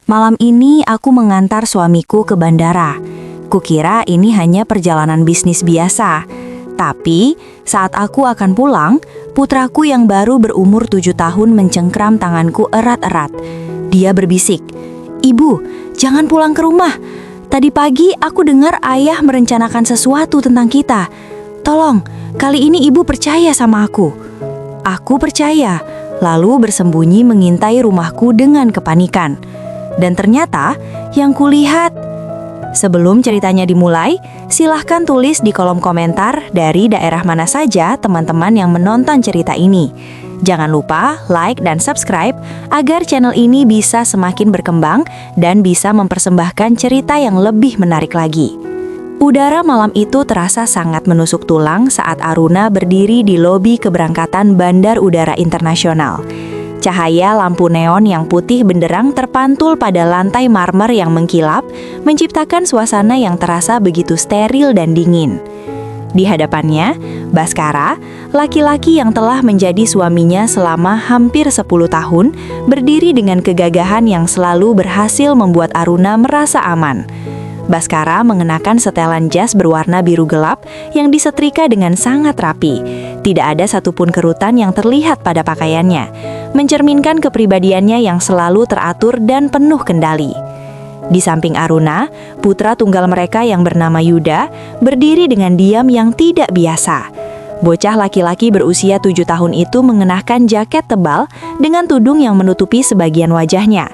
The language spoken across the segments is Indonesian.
Malam ini aku mengantar suamiku ke bandara. Kukira ini hanya perjalanan bisnis biasa. Tapi saat aku akan pulang, putraku yang baru berumur 7 tahun mencengkram tanganku erat-erat. Dia berbisik, "Ibu, jangan pulang ke rumah. Tadi pagi aku dengar ayah merencanakan sesuatu tentang kita. Tolong, kali ini ibu percaya sama aku." Aku percaya, lalu bersembunyi mengintai rumahku dengan kepanikan. Dan ternyata yang kulihat... Sebelum ceritanya dimulai, silahkan tulis di kolom komentar dari daerah mana saja teman-teman yang menonton cerita ini. Jangan lupa like dan subscribe agar channel ini bisa semakin berkembang dan bisa mempersembahkan cerita yang lebih menarik lagi. Udara malam itu terasa sangat menusuk tulang saat Aruna berdiri di lobi keberangkatan Bandar Udara Internasional. Cahaya lampu neon yang putih benderang terpantul pada lantai marmer yang mengkilap, menciptakan suasana yang terasa begitu steril dan dingin. Di hadapannya, Baskara, laki-laki yang telah menjadi suaminya selama hampir 10 tahun, berdiri dengan kegagahan yang selalu berhasil membuat Aruna merasa aman. Baskara mengenakan setelan jas berwarna biru gelap yang disetrika dengan sangat rapi. Tidak ada satupun kerutan yang terlihat pada pakaiannya, mencerminkan kepribadiannya yang selalu teratur dan penuh kendali. Di samping Aruna, putra tunggal mereka yang bernama Yuda berdiri dengan diam yang tidak biasa. Bocah laki-laki berusia 7 tahun itu mengenakan jaket tebal dengan tudung yang menutupi sebagian wajahnya.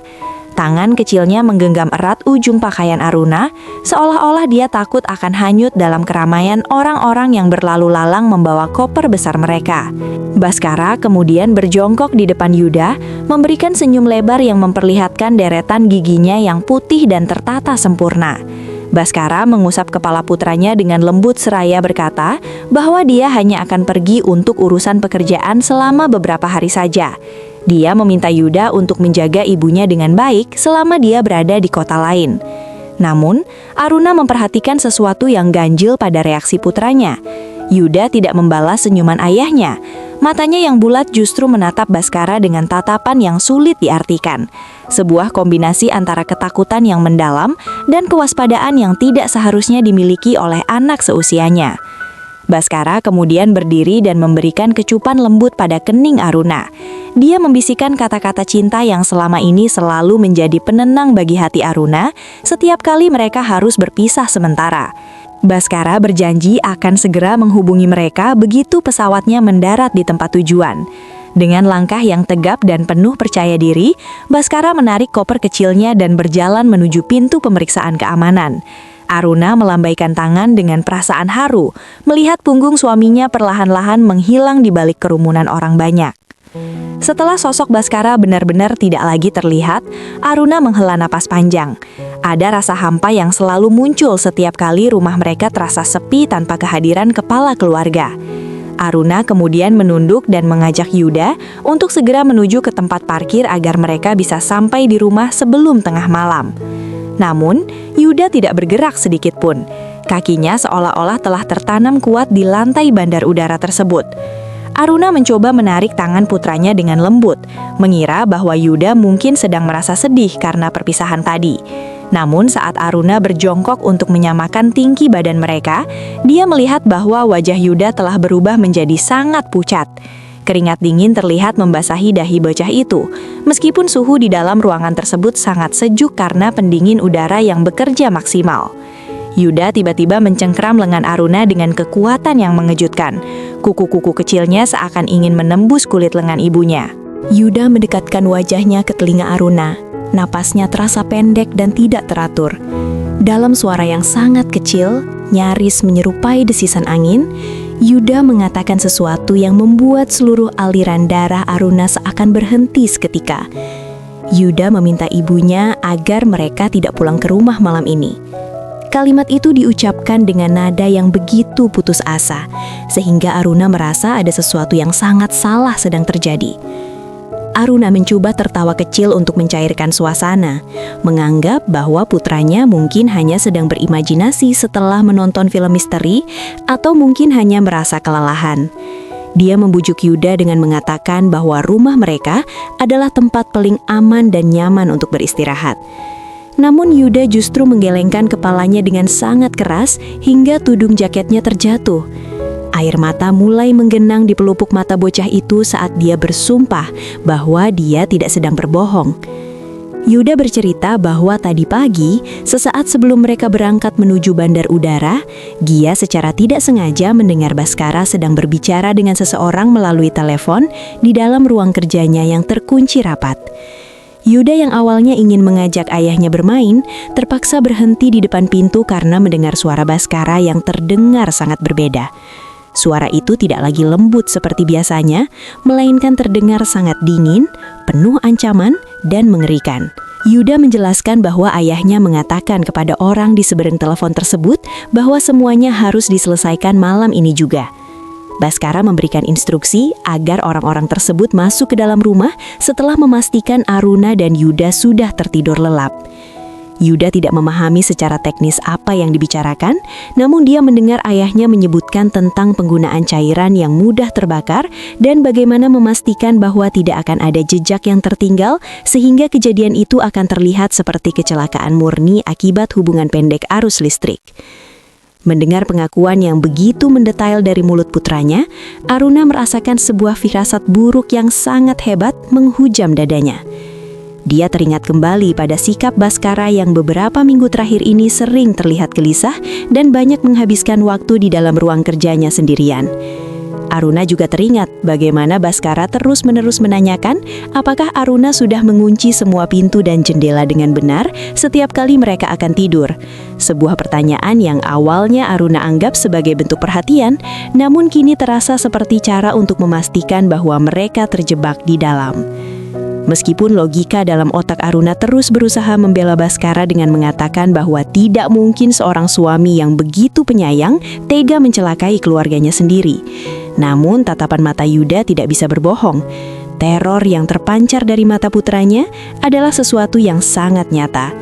Tangan kecilnya menggenggam erat ujung pakaian Aruna, seolah-olah dia takut akan hanyut dalam keramaian orang-orang yang berlalu lalang membawa koper besar mereka. Baskara kemudian berjongkok di depan Yuda, memberikan senyum lebar yang memperlihatkan deretan giginya yang putih dan tertata sempurna. Baskara mengusap kepala putranya dengan lembut seraya berkata bahwa dia hanya akan pergi untuk urusan pekerjaan selama beberapa hari saja. Dia meminta Yuda untuk menjaga ibunya dengan baik selama dia berada di kota lain. Namun, Aruna memperhatikan sesuatu yang ganjil pada reaksi putranya. Yuda tidak membalas senyuman ayahnya. Matanya yang bulat justru menatap Baskara dengan tatapan yang sulit diartikan. Sebuah kombinasi antara ketakutan yang mendalam dan kewaspadaan yang tidak seharusnya dimiliki oleh anak seusianya. Baskara kemudian berdiri dan memberikan kecupan lembut pada kening Aruna. Dia membisikkan kata-kata cinta yang selama ini selalu menjadi penenang bagi hati Aruna setiap kali mereka harus berpisah sementara. Baskara berjanji akan segera menghubungi mereka begitu pesawatnya mendarat di tempat tujuan. Dengan langkah yang tegap dan penuh percaya diri, Baskara menarik koper kecilnya dan berjalan menuju pintu pemeriksaan keamanan. Aruna melambaikan tangan dengan perasaan haru, melihat punggung suaminya perlahan-lahan menghilang di balik kerumunan orang banyak. Setelah sosok Baskara benar-benar tidak lagi terlihat, Aruna menghela napas panjang. Ada rasa hampa yang selalu muncul setiap kali rumah mereka terasa sepi tanpa kehadiran kepala keluarga. Aruna kemudian menunduk dan mengajak Yuda untuk segera menuju ke tempat parkir agar mereka bisa sampai di rumah sebelum tengah malam. Namun, Yuda tidak bergerak sedikit pun. Kakinya seolah-olah telah tertanam kuat di lantai bandar udara tersebut. Aruna mencoba menarik tangan putranya dengan lembut, mengira bahwa Yuda mungkin sedang merasa sedih karena perpisahan tadi. Namun saat Aruna berjongkok untuk menyamakan tinggi badan mereka, dia melihat bahwa wajah Yuda telah berubah menjadi sangat pucat. Keringat dingin terlihat membasahi dahi bocah itu, meskipun suhu di dalam ruangan tersebut sangat sejuk karena pendingin udara yang bekerja maksimal. Yuda tiba-tiba mencengkram lengan Aruna dengan kekuatan yang mengejutkan. Kuku-kuku kecilnya seakan ingin menembus kulit lengan ibunya. Yuda mendekatkan wajahnya ke telinga Aruna. Napasnya terasa pendek dan tidak teratur. Dalam suara yang sangat kecil, nyaris menyerupai desisan angin, Yuda mengatakan sesuatu yang membuat seluruh aliran darah Aruna seakan berhenti seketika. Yuda meminta ibunya agar mereka tidak pulang ke rumah malam ini. Kalimat itu diucapkan dengan nada yang begitu putus asa, sehingga Aruna merasa ada sesuatu yang sangat salah sedang terjadi. Aruna mencoba tertawa kecil untuk mencairkan suasana, menganggap bahwa putranya mungkin hanya sedang berimajinasi setelah menonton film misteri atau mungkin hanya merasa kelelahan. Dia membujuk Yuda dengan mengatakan bahwa rumah mereka adalah tempat paling aman dan nyaman untuk beristirahat. Namun Yuda justru menggelengkan kepalanya dengan sangat keras hingga tudung jaketnya terjatuh. Air mata mulai menggenang di pelupuk mata bocah itu saat dia bersumpah bahwa dia tidak sedang berbohong. Yuda bercerita bahwa tadi pagi, sesaat sebelum mereka berangkat menuju bandar udara, Gia secara tidak sengaja mendengar Baskara sedang berbicara dengan seseorang melalui telepon di dalam ruang kerjanya yang terkunci rapat. Yuda yang awalnya ingin mengajak ayahnya bermain, terpaksa berhenti di depan pintu karena mendengar suara Baskara yang terdengar sangat berbeda. Suara itu tidak lagi lembut seperti biasanya, melainkan terdengar sangat dingin, penuh ancaman, dan mengerikan. Yuda menjelaskan bahwa ayahnya mengatakan kepada orang di seberang telepon tersebut bahwa semuanya harus diselesaikan malam ini juga. Baskara memberikan instruksi agar orang-orang tersebut masuk ke dalam rumah setelah memastikan Aruna dan Yuda sudah tertidur lelap. Yuda tidak memahami secara teknis apa yang dibicarakan, namun dia mendengar ayahnya menyebutkan tentang penggunaan cairan yang mudah terbakar dan bagaimana memastikan bahwa tidak akan ada jejak yang tertinggal sehingga kejadian itu akan terlihat seperti kecelakaan murni akibat hubungan pendek arus listrik. Mendengar pengakuan yang begitu mendetail dari mulut putranya, Aruna merasakan sebuah firasat buruk yang sangat hebat menghujam dadanya. Dia teringat kembali pada sikap Baskara yang beberapa minggu terakhir ini sering terlihat gelisah dan banyak menghabiskan waktu di dalam ruang kerjanya sendirian. Aruna juga teringat bagaimana Baskara terus-menerus menanyakan apakah Aruna sudah mengunci semua pintu dan jendela dengan benar setiap kali mereka akan tidur. Sebuah pertanyaan yang awalnya Aruna anggap sebagai bentuk perhatian, namun kini terasa seperti cara untuk memastikan bahwa mereka terjebak di dalam. Meskipun logika dalam otak Aruna terus berusaha membela Baskara dengan mengatakan bahwa tidak mungkin seorang suami yang begitu penyayang tega mencelakai keluarganya sendiri. Namun tatapan mata Yuda tidak bisa berbohong. Teror yang terpancar dari mata putranya adalah sesuatu yang sangat nyata.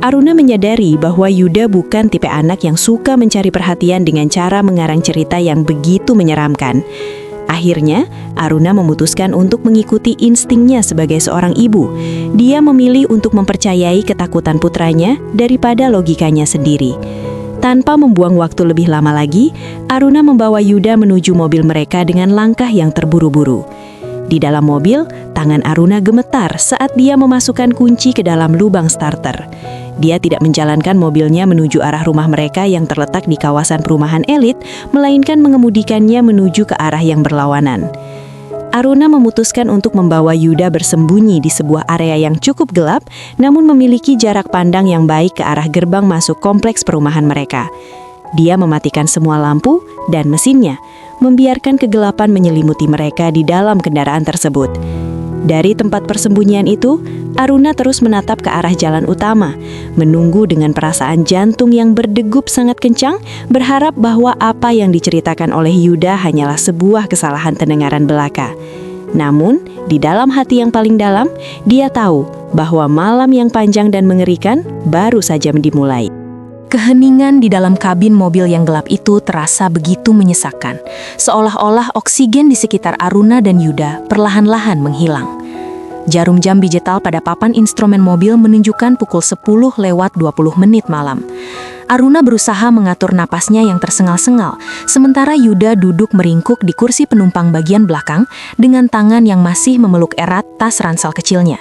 Aruna menyadari bahwa Yuda bukan tipe anak yang suka mencari perhatian dengan cara mengarang cerita yang begitu menyeramkan. Akhirnya, Aruna memutuskan untuk mengikuti instingnya sebagai seorang ibu. Dia memilih untuk mempercayai ketakutan putranya daripada logikanya sendiri. Tanpa membuang waktu lebih lama lagi, Aruna membawa Yuda menuju mobil mereka dengan langkah yang terburu-buru. Di dalam mobil, tangan Aruna gemetar saat dia memasukkan kunci ke dalam lubang starter. Dia tidak menjalankan mobilnya menuju arah rumah mereka yang terletak di kawasan perumahan elit, melainkan mengemudikannya menuju ke arah yang berlawanan. Aruna memutuskan untuk membawa Yuda bersembunyi di sebuah area yang cukup gelap, namun memiliki jarak pandang yang baik ke arah gerbang masuk kompleks perumahan mereka. Dia mematikan semua lampu dan mesinnya, membiarkan kegelapan menyelimuti mereka di dalam kendaraan tersebut. Dari tempat persembunyian itu, Aruna terus menatap ke arah jalan utama, menunggu dengan perasaan jantung yang berdegup sangat kencang, berharap bahwa apa yang diceritakan oleh Yuda hanyalah sebuah kesalahan pendengaran belaka. Namun, di dalam hati yang paling dalam, dia tahu bahwa malam yang panjang dan mengerikan baru saja dimulai. Keheningan di dalam kabin mobil yang gelap itu terasa begitu menyesakan, seolah-olah oksigen di sekitar Aruna dan Yuda perlahan-lahan menghilang. Jarum jam digital pada papan instrumen mobil menunjukkan pukul 10:20 malam. Aruna berusaha mengatur napasnya yang tersengal-sengal, sementara Yuda duduk meringkuk di kursi penumpang bagian belakang dengan tangan yang masih memeluk erat tas ransel kecilnya.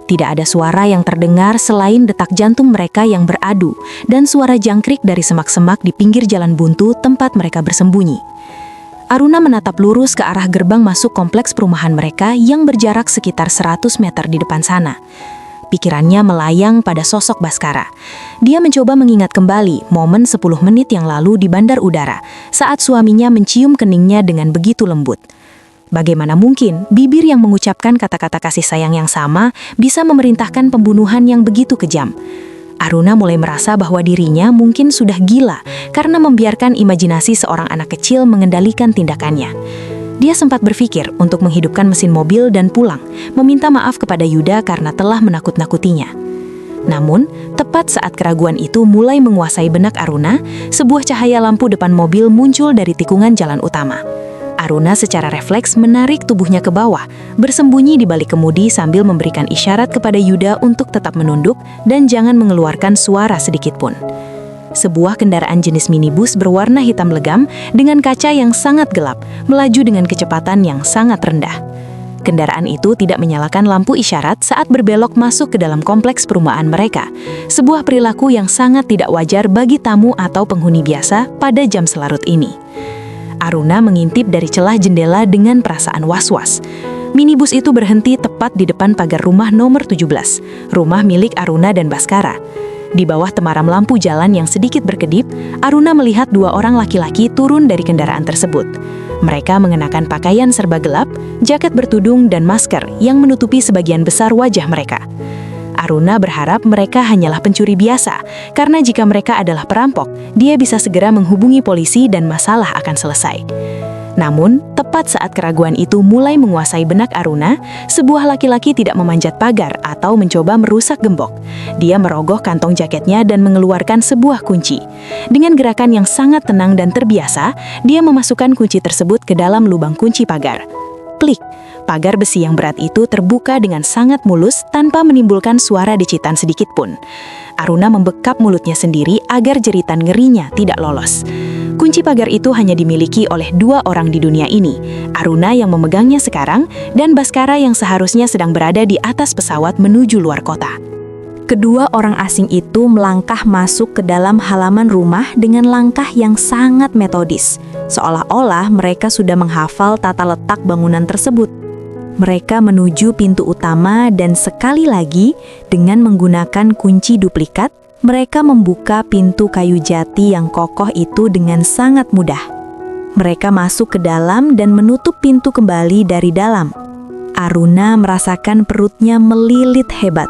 Tidak ada suara yang terdengar selain detak jantung mereka yang beradu dan suara jangkrik dari semak-semak di pinggir jalan buntu tempat mereka bersembunyi. Aruna menatap lurus ke arah gerbang masuk kompleks perumahan mereka yang berjarak sekitar 100 meter di depan sana. Pikirannya melayang pada sosok Baskara. Dia mencoba mengingat kembali momen 10 menit yang lalu di bandar udara saat suaminya mencium keningnya dengan begitu lembut. Bagaimana mungkin bibir yang mengucapkan kata-kata kasih sayang yang sama bisa memerintahkan pembunuhan yang begitu kejam? Aruna mulai merasa bahwa dirinya mungkin sudah gila karena membiarkan imajinasi seorang anak kecil mengendalikan tindakannya. Dia sempat berpikir untuk menghidupkan mesin mobil dan pulang, meminta maaf kepada Yuda karena telah menakut-nakutinya. Namun, tepat saat keraguan itu mulai menguasai benak Aruna, sebuah cahaya lampu depan mobil muncul dari tikungan jalan utama. Aruna secara refleks menarik tubuhnya ke bawah, bersembunyi di balik kemudi sambil memberikan isyarat kepada Yuda untuk tetap menunduk dan jangan mengeluarkan suara sedikit pun. Sebuah kendaraan jenis minibus berwarna hitam legam dengan kaca yang sangat gelap, melaju dengan kecepatan yang sangat rendah. Kendaraan itu tidak menyalakan lampu isyarat saat berbelok masuk ke dalam kompleks perumahan mereka, sebuah perilaku yang sangat tidak wajar bagi tamu atau penghuni biasa pada jam selarut ini. Aruna mengintip dari celah jendela dengan perasaan was-was. Minibus itu berhenti tepat di depan pagar rumah nomor 17, rumah milik Aruna dan Baskara. Di bawah temaram lampu jalan yang sedikit berkedip, Aruna melihat dua orang laki-laki turun dari kendaraan tersebut. Mereka mengenakan pakaian serba gelap, jaket bertudung dan masker yang menutupi sebagian besar wajah mereka. Aruna berharap mereka hanyalah pencuri biasa, karena jika mereka adalah perampok, dia bisa segera menghubungi polisi dan masalah akan selesai. Namun, tepat saat keraguan itu mulai menguasai benak Aruna, sebuah laki-laki tidak memanjat pagar atau mencoba merusak gembok. Dia merogoh kantong jaketnya dan mengeluarkan sebuah kunci. Dengan gerakan yang sangat tenang dan terbiasa, dia memasukkan kunci tersebut ke dalam lubang kunci pagar. Klik, pagar besi yang berat itu terbuka dengan sangat mulus tanpa menimbulkan suara decitan sedikit pun. Aruna membekap mulutnya sendiri agar jeritan ngerinya tidak lolos. Kunci pagar itu hanya dimiliki oleh dua orang di dunia ini, Aruna yang memegangnya sekarang dan Baskara yang seharusnya sedang berada di atas pesawat menuju luar kota. Kedua orang asing itu melangkah masuk ke dalam halaman rumah dengan langkah yang sangat metodis, seolah-olah mereka sudah menghafal tata letak bangunan tersebut. Mereka menuju pintu utama dan sekali lagi, dengan menggunakan kunci duplikat, mereka membuka pintu kayu jati yang kokoh itu dengan sangat mudah. Mereka masuk ke dalam dan menutup pintu kembali dari dalam. Aruna merasakan perutnya melilit hebat.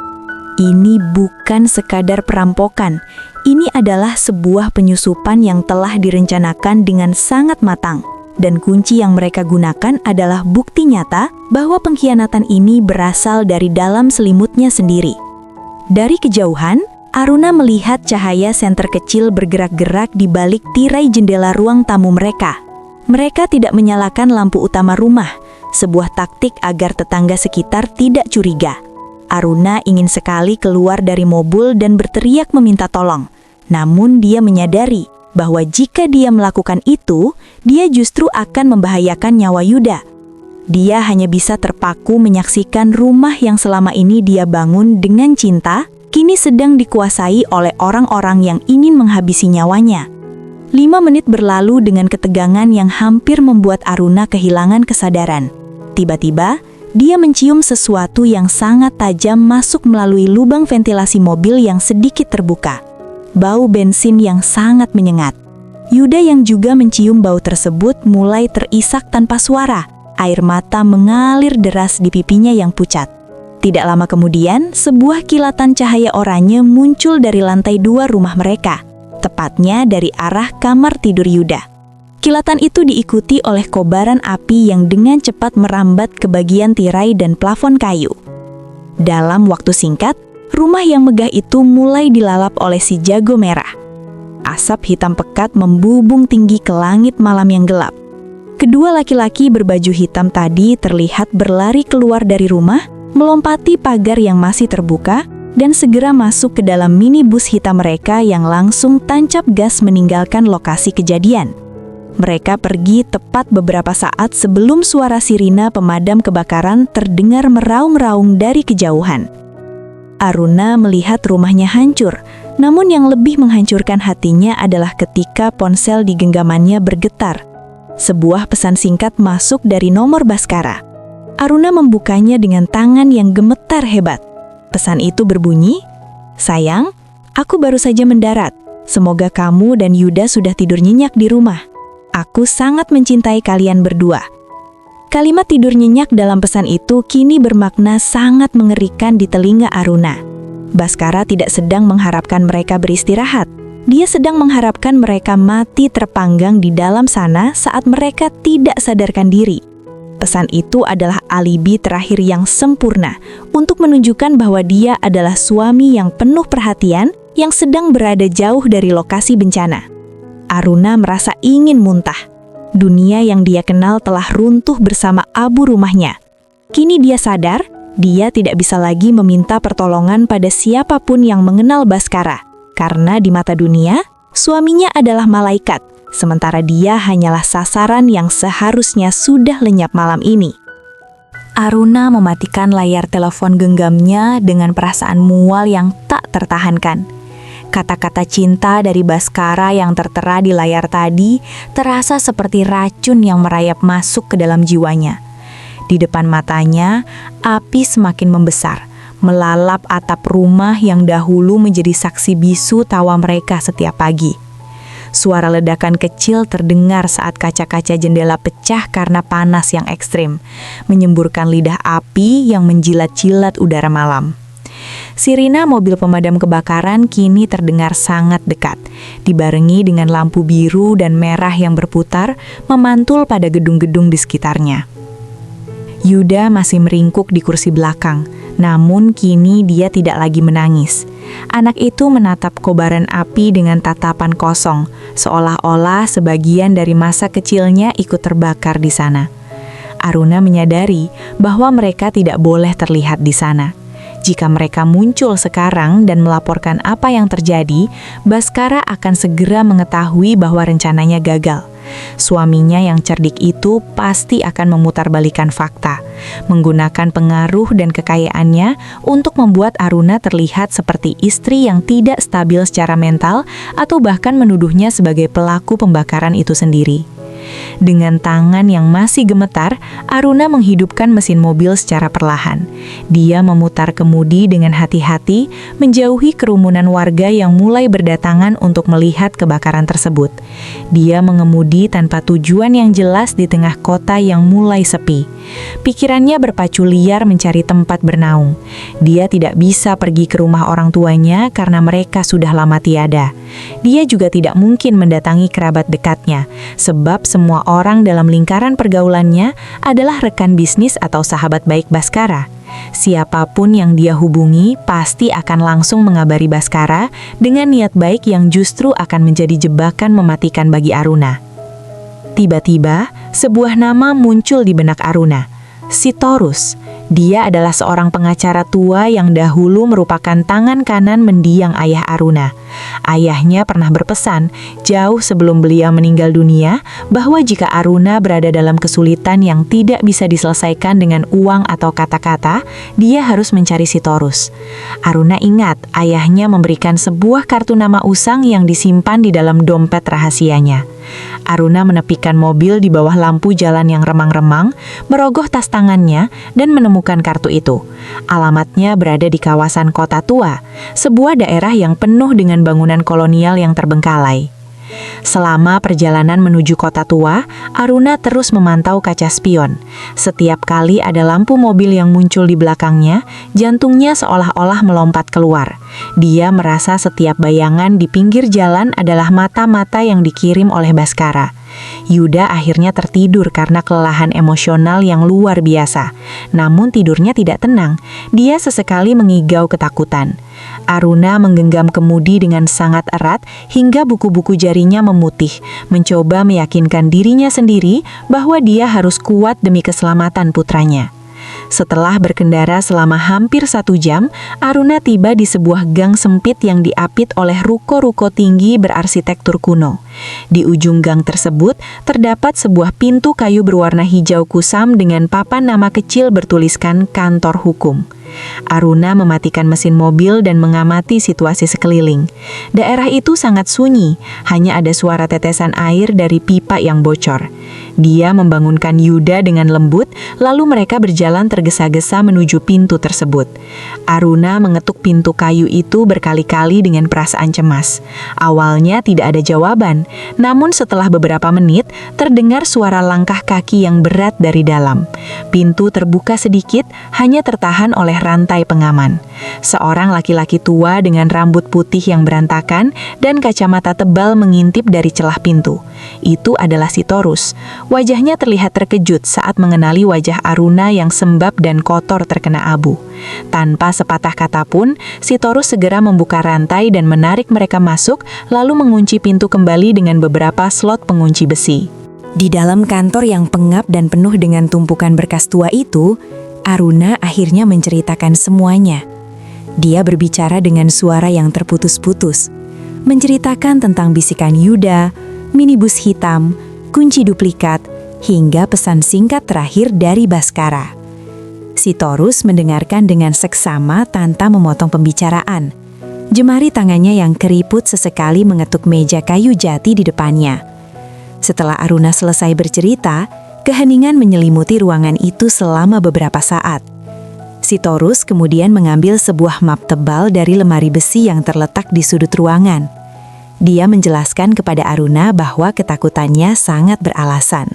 Ini bukan sekadar perampokan, ini adalah sebuah penyusupan yang telah direncanakan dengan sangat matang. Dan kunci yang mereka gunakan adalah bukti nyata bahwa pengkhianatan ini berasal dari dalam selimutnya sendiri. Dari kejauhan, Aruna melihat cahaya senter kecil bergerak-gerak di balik tirai jendela ruang tamu mereka. Mereka tidak menyalakan lampu utama rumah, sebuah taktik agar tetangga sekitar tidak curiga. Aruna ingin sekali keluar dari mobil dan berteriak meminta tolong. Namun dia menyadari bahwa jika dia melakukan itu, dia justru akan membahayakan nyawa Yuda. Dia hanya bisa terpaku menyaksikan rumah yang selama ini dia bangun dengan cinta, kini sedang dikuasai oleh orang-orang yang ingin menghabisi nyawanya. 5 menit berlalu dengan ketegangan yang hampir membuat Aruna kehilangan kesadaran. Tiba-tiba, dia mencium sesuatu yang sangat tajam masuk melalui lubang ventilasi mobil yang sedikit terbuka. Bau bensin yang sangat menyengat. Yuda yang juga mencium bau tersebut mulai terisak tanpa suara. Air mata mengalir deras di pipinya yang pucat. Tidak lama kemudian, sebuah kilatan cahaya oranye muncul dari lantai 2 rumah mereka, tepatnya dari arah kamar tidur Yuda. Kilatan itu diikuti oleh kobaran api yang dengan cepat merambat ke bagian tirai dan plafon kayu. Dalam waktu singkat, rumah yang megah itu mulai dilalap oleh si jago merah. Asap hitam pekat membubung tinggi ke langit malam yang gelap. Kedua laki-laki berbaju hitam tadi terlihat berlari keluar dari rumah, melompati pagar yang masih terbuka, dan segera masuk ke dalam minibus hitam mereka yang langsung tancap gas meninggalkan lokasi kejadian. Mereka pergi tepat beberapa saat sebelum suara sirina pemadam kebakaran terdengar meraung-raung dari kejauhan. Aruna melihat rumahnya hancur, namun yang lebih menghancurkan hatinya adalah ketika ponsel di genggamannya bergetar. Sebuah pesan singkat masuk dari nomor Baskara. Aruna membukanya dengan tangan yang gemetar hebat. Pesan itu berbunyi, "Sayang, aku baru saja mendarat. Semoga kamu dan Yuda sudah tidur nyenyak di rumah. Aku sangat mencintai kalian berdua." Kalimat tidur nyenyak dalam pesan itu kini bermakna sangat mengerikan di telinga Aruna. Baskara tidak sedang mengharapkan mereka beristirahat. Dia sedang mengharapkan mereka mati terpanggang di dalam sana saat mereka tidak sadarkan diri. Pesan itu adalah alibi terakhir yang sempurna untuk menunjukkan bahwa dia adalah suami yang penuh perhatian yang sedang berada jauh dari lokasi bencana. Aruna merasa ingin muntah. dunia yang dia kenal telah runtuh bersama abu rumahnya. Kini dia sadar, dia tidak bisa lagi meminta pertolongan pada siapapun yang mengenal Bhaskara, karena di mata dunia, suaminya adalah malaikat, sementara dia hanyalah sasaran yang seharusnya sudah lenyap malam ini. Aruna mematikan layar telepon genggamnya dengan perasaan mual yang tak tertahankan. Kata-kata cinta dari Bhaskara yang tertera di layar tadi terasa seperti racun yang merayap masuk ke dalam jiwanya. Di depan matanya, api semakin membesar, melalap atap rumah yang dahulu menjadi saksi bisu tawa mereka setiap pagi. Suara ledakan kecil terdengar saat kaca-kaca jendela pecah karena panas yang ekstrim, menyemburkan lidah api yang menjilat-jilat udara malam. Sirina mobil pemadam kebakaran kini terdengar sangat dekat, dibarengi dengan lampu biru dan merah yang berputar, memantul pada gedung-gedung di sekitarnya. Yuda masih meringkuk di kursi belakang, namun kini dia tidak lagi menangis. Anak itu menatap kobaran api dengan tatapan kosong, seolah-olah sebagian dari masa kecilnya ikut terbakar di sana. Aruna menyadari bahwa mereka tidak boleh terlihat di sana. Jika mereka muncul sekarang dan melaporkan apa yang terjadi, Bhaskara akan segera mengetahui bahwa rencananya gagal. Suaminya yang cerdik itu pasti akan memutarbalikkan fakta, menggunakan pengaruh dan kekayaannya untuk membuat Aruna terlihat seperti istri yang tidak stabil secara mental atau bahkan menuduhnya sebagai pelaku pembakaran itu sendiri. Dengan tangan yang masih gemetar, Aruna menghidupkan mesin mobil secara perlahan. Dia memutar kemudi dengan hati-hati, menjauhi kerumunan warga yang mulai berdatangan untuk melihat kebakaran tersebut. Dia mengemudi tanpa tujuan yang jelas di tengah kota yang mulai sepi. Pikirannya berpacu liar mencari tempat bernaung. Dia tidak bisa pergi ke rumah orang tuanya karena mereka sudah lama tiada. Dia juga tidak mungkin mendatangi kerabat dekatnya, sebab semua orang dalam lingkaran pergaulannya adalah rekan bisnis atau sahabat baik Bhaskara. Siapapun yang dia hubungi pasti akan langsung mengabari Bhaskara dengan niat baik yang justru akan menjadi jebakan mematikan bagi Aruna. Tiba-tiba, sebuah nama muncul di benak Aruna, Sitorus. Dia adalah seorang pengacara tua yang dahulu merupakan tangan kanan mendiang ayah Aruna. Ayahnya pernah berpesan, jauh sebelum beliau meninggal dunia, bahwa jika Aruna berada dalam kesulitan yang tidak bisa diselesaikan dengan uang atau kata-kata, dia harus mencari Sitorus. Aruna ingat ayahnya memberikan sebuah kartu nama usang yang disimpan di dalam dompet rahasianya. Aruna menepikan mobil di bawah lampu jalan yang remang-remang, merogoh tas tangannya, dan menemukan kartu itu. Alamatnya berada di kawasan Kota Tua, sebuah daerah yang penuh dengan bangunan kolonial yang terbengkalai. Selama perjalanan menuju Kota Tua, Aruna terus memantau kaca spion. Setiap kali ada lampu mobil yang muncul di belakangnya, jantungnya seolah-olah melompat keluar. Dia merasa setiap bayangan di pinggir jalan adalah mata-mata yang dikirim oleh Bhaskara. Yuda akhirnya tertidur karena kelelahan emosional yang luar biasa. Namun tidurnya tidak tenang, dia sesekali mengigau ketakutan. Aruna menggenggam kemudi dengan sangat erat hingga buku-buku jarinya memutih, mencoba meyakinkan dirinya sendiri bahwa dia harus kuat demi keselamatan putranya. Setelah berkendara selama hampir 1 jam, Aruna tiba di sebuah gang sempit yang diapit oleh ruko-ruko tinggi berarsitektur kuno. Di ujung gang tersebut, terdapat sebuah pintu kayu berwarna hijau kusam dengan papan nama kecil bertuliskan Kantor Hukum. Aruna mematikan mesin mobil dan mengamati situasi sekeliling. Daerah itu sangat sunyi, hanya ada suara tetesan air dari pipa yang bocor. Dia membangunkan Yuda dengan lembut, lalu mereka berjalan tergesa-gesa menuju pintu tersebut. Aruna mengetuk pintu kayu itu berkali-kali dengan perasaan cemas. Awalnya tidak ada jawaban, namun setelah beberapa menit, terdengar suara langkah kaki yang berat dari dalam. Pintu terbuka sedikit, hanya tertahan oleh rantai pengaman. Seorang laki-laki tua dengan rambut putih yang berantakan dan kacamata tebal mengintip dari celah pintu. Itu adalah Sitorus. Wajahnya terlihat terkejut saat mengenali wajah Aruna yang sembab dan kotor terkena abu. Tanpa sepatah kata pun, Sitorus segera membuka rantai dan menarik mereka masuk, lalu mengunci pintu kembali dengan beberapa slot pengunci besi. Di dalam kantor yang pengap dan penuh dengan tumpukan berkas tua itu, Aruna akhirnya menceritakan semuanya. Dia berbicara dengan suara yang terputus-putus, menceritakan tentang bisikan Yuda, minibus hitam, kunci duplikat, hingga pesan singkat terakhir dari Baskara. Sitorus mendengarkan dengan seksama tanpa memotong pembicaraan. Jemari tangannya yang keriput sesekali mengetuk meja kayu jati di depannya. Setelah Aruna selesai bercerita, keheningan menyelimuti ruangan itu selama beberapa saat. Sitorus kemudian mengambil sebuah map tebal dari lemari besi yang terletak di sudut ruangan. Dia menjelaskan kepada Aruna bahwa ketakutannya sangat beralasan.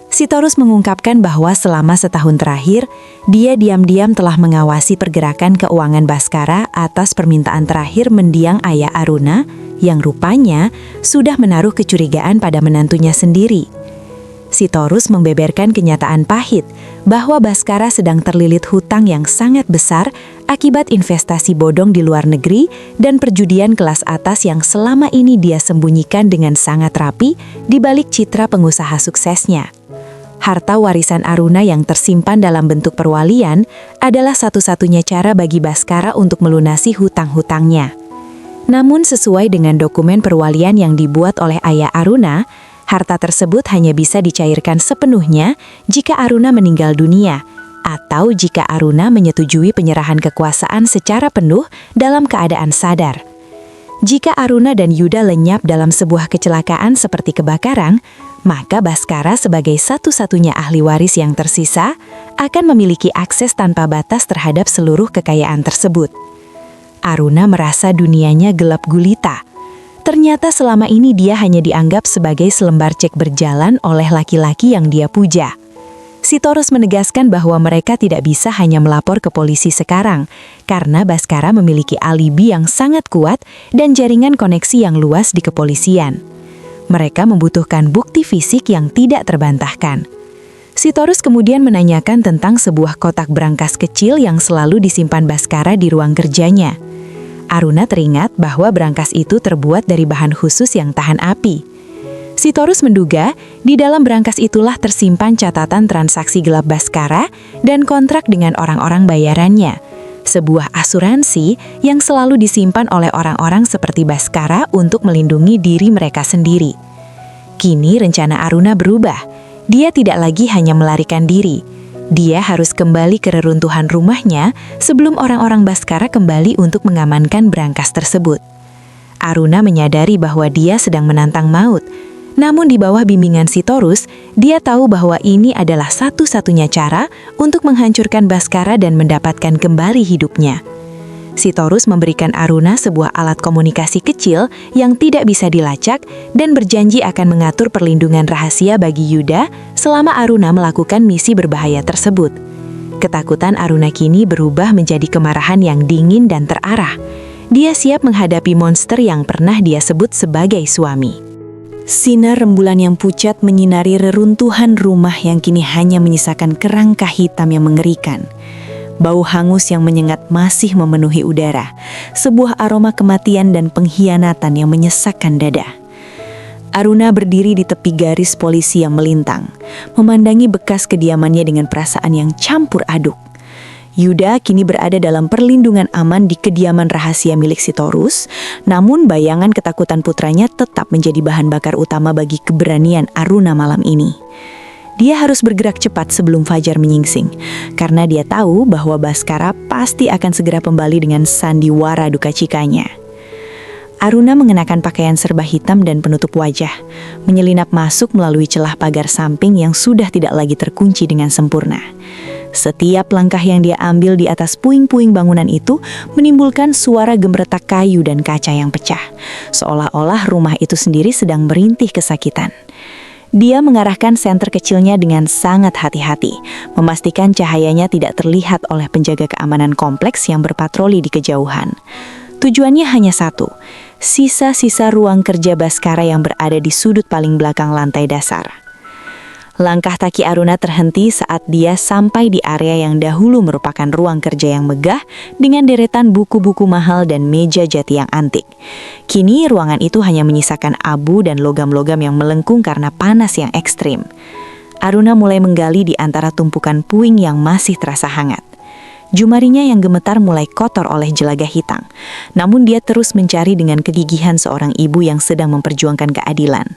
Sitorus mengungkapkan bahwa selama setahun terakhir, dia diam-diam telah mengawasi pergerakan keuangan Baskara atas permintaan terakhir mendiang ayah Aruna, yang rupanya sudah menaruh kecurigaan pada menantunya sendiri. Sitorus membeberkan kenyataan pahit bahwa Baskara sedang terlilit hutang yang sangat besar akibat investasi bodong di luar negeri dan perjudian kelas atas yang selama ini dia sembunyikan dengan sangat rapi di balik citra pengusaha suksesnya. Harta warisan Aruna yang tersimpan dalam bentuk perwalian adalah satu-satunya cara bagi Baskara untuk melunasi hutang-hutangnya. Namun sesuai dengan dokumen perwalian yang dibuat oleh ayah Aruna, harta tersebut hanya bisa dicairkan sepenuhnya jika Aruna meninggal dunia, atau jika Aruna menyetujui penyerahan kekuasaan secara penuh dalam keadaan sadar. Jika Aruna dan Yuda lenyap dalam sebuah kecelakaan seperti kebakaran, maka Baskara sebagai satu-satunya ahli waris yang tersisa akan memiliki akses tanpa batas terhadap seluruh kekayaan tersebut. Aruna merasa dunianya gelap gulita. Ternyata selama ini dia hanya dianggap sebagai selembar cek berjalan oleh laki-laki yang dia puja. Sitorus menegaskan bahwa mereka tidak bisa hanya melapor ke polisi sekarang, karena Baskara memiliki alibi yang sangat kuat dan jaringan koneksi yang luas di kepolisian. Mereka membutuhkan bukti fisik yang tidak terbantahkan. Sitorus kemudian menanyakan tentang sebuah kotak berangkas kecil yang selalu disimpan Baskara di ruang kerjanya. Aruna teringat bahwa berangkas itu terbuat dari bahan khusus yang tahan api. Sitorus menduga di dalam berangkas itulah tersimpan catatan transaksi gelap Baskara dan kontrak dengan orang-orang bayarannya. Sebuah asuransi yang selalu disimpan oleh orang-orang seperti Baskara untuk melindungi diri mereka sendiri. Kini rencana Aruna berubah. Dia tidak lagi hanya melarikan diri. Dia harus kembali ke reruntuhan rumahnya sebelum orang-orang Baskara kembali untuk mengamankan berangkas tersebut. Aruna menyadari bahwa dia sedang menantang maut. Namun di bawah bimbingan Sitorus, dia tahu bahwa ini adalah satu-satunya cara untuk menghancurkan Baskara dan mendapatkan kembali hidupnya. Sitorus memberikan Aruna sebuah alat komunikasi kecil yang tidak bisa dilacak dan berjanji akan mengatur perlindungan rahasia bagi Yuda selama Aruna melakukan misi berbahaya tersebut. Ketakutan Aruna kini berubah menjadi kemarahan yang dingin dan terarah. Dia siap menghadapi monster yang pernah dia sebut sebagai suami. Sinar rembulan yang pucat menyinari reruntuhan rumah yang kini hanya menyisakan kerangka hitam yang mengerikan. Bau hangus yang menyengat masih memenuhi udara, sebuah aroma kematian dan pengkhianatan yang menyesakkan dada. Aruna berdiri di tepi garis polisi yang melintang, memandangi bekas kediamannya dengan perasaan yang campur aduk. Yuda kini berada dalam perlindungan aman di kediaman rahasia milik Sitorus, namun bayangan ketakutan putranya tetap menjadi bahan bakar utama bagi keberanian Aruna malam ini. Dia harus bergerak cepat sebelum fajar menyingsing, karena dia tahu bahwa Baskara pasti akan segera kembali dengan sandiwara duka cikanya. Aruna mengenakan pakaian serba hitam dan penutup wajah, menyelinap masuk melalui celah pagar samping yang sudah tidak lagi terkunci dengan sempurna. Setiap langkah yang dia ambil di atas puing-puing bangunan itu menimbulkan suara gemeretak kayu dan kaca yang pecah, seolah-olah rumah itu sendiri sedang merintih kesakitan. Dia mengarahkan senter kecilnya dengan sangat hati-hati, memastikan cahayanya tidak terlihat oleh penjaga keamanan kompleks yang berpatroli di kejauhan. Tujuannya hanya satu, sisa-sisa ruang kerja Baskara yang berada di sudut paling belakang lantai dasar. Langkah kaki Aruna terhenti saat dia sampai di area yang dahulu merupakan ruang kerja yang megah dengan deretan buku-buku mahal dan meja jati yang antik. Kini ruangan itu hanya menyisakan abu dan logam-logam yang melengkung karena panas yang ekstrim. Aruna mulai menggali di antara tumpukan puing yang masih terasa hangat. Jumarinya yang gemetar mulai kotor oleh jelaga hitam. Namun dia terus mencari dengan kegigihan seorang ibu yang sedang memperjuangkan keadilan.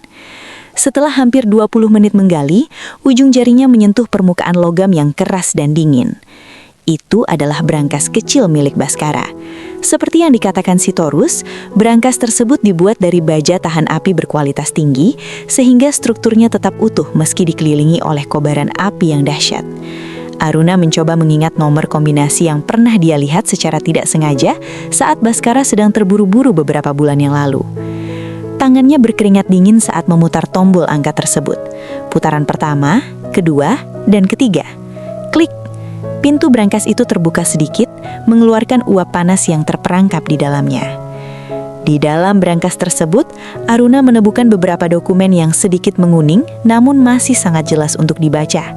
Setelah hampir 20 menit menggali, ujung jarinya menyentuh permukaan logam yang keras dan dingin. Itu adalah brankas kecil milik Baskara. Seperti yang dikatakan Sitorus, brankas tersebut dibuat dari baja tahan api berkualitas tinggi, sehingga strukturnya tetap utuh meski dikelilingi oleh kobaran api yang dahsyat. Aruna mencoba mengingat nomor kombinasi yang pernah dia lihat secara tidak sengaja saat Baskara sedang terburu-buru beberapa bulan yang lalu. Tangannya berkeringat dingin saat memutar tombol angka tersebut. Putaran pertama, kedua, dan ketiga. Klik! Pintu brankas itu terbuka sedikit, mengeluarkan uap panas yang terperangkap di dalamnya. Di dalam brankas tersebut, Aruna menemukan beberapa dokumen yang sedikit menguning, namun masih sangat jelas untuk dibaca.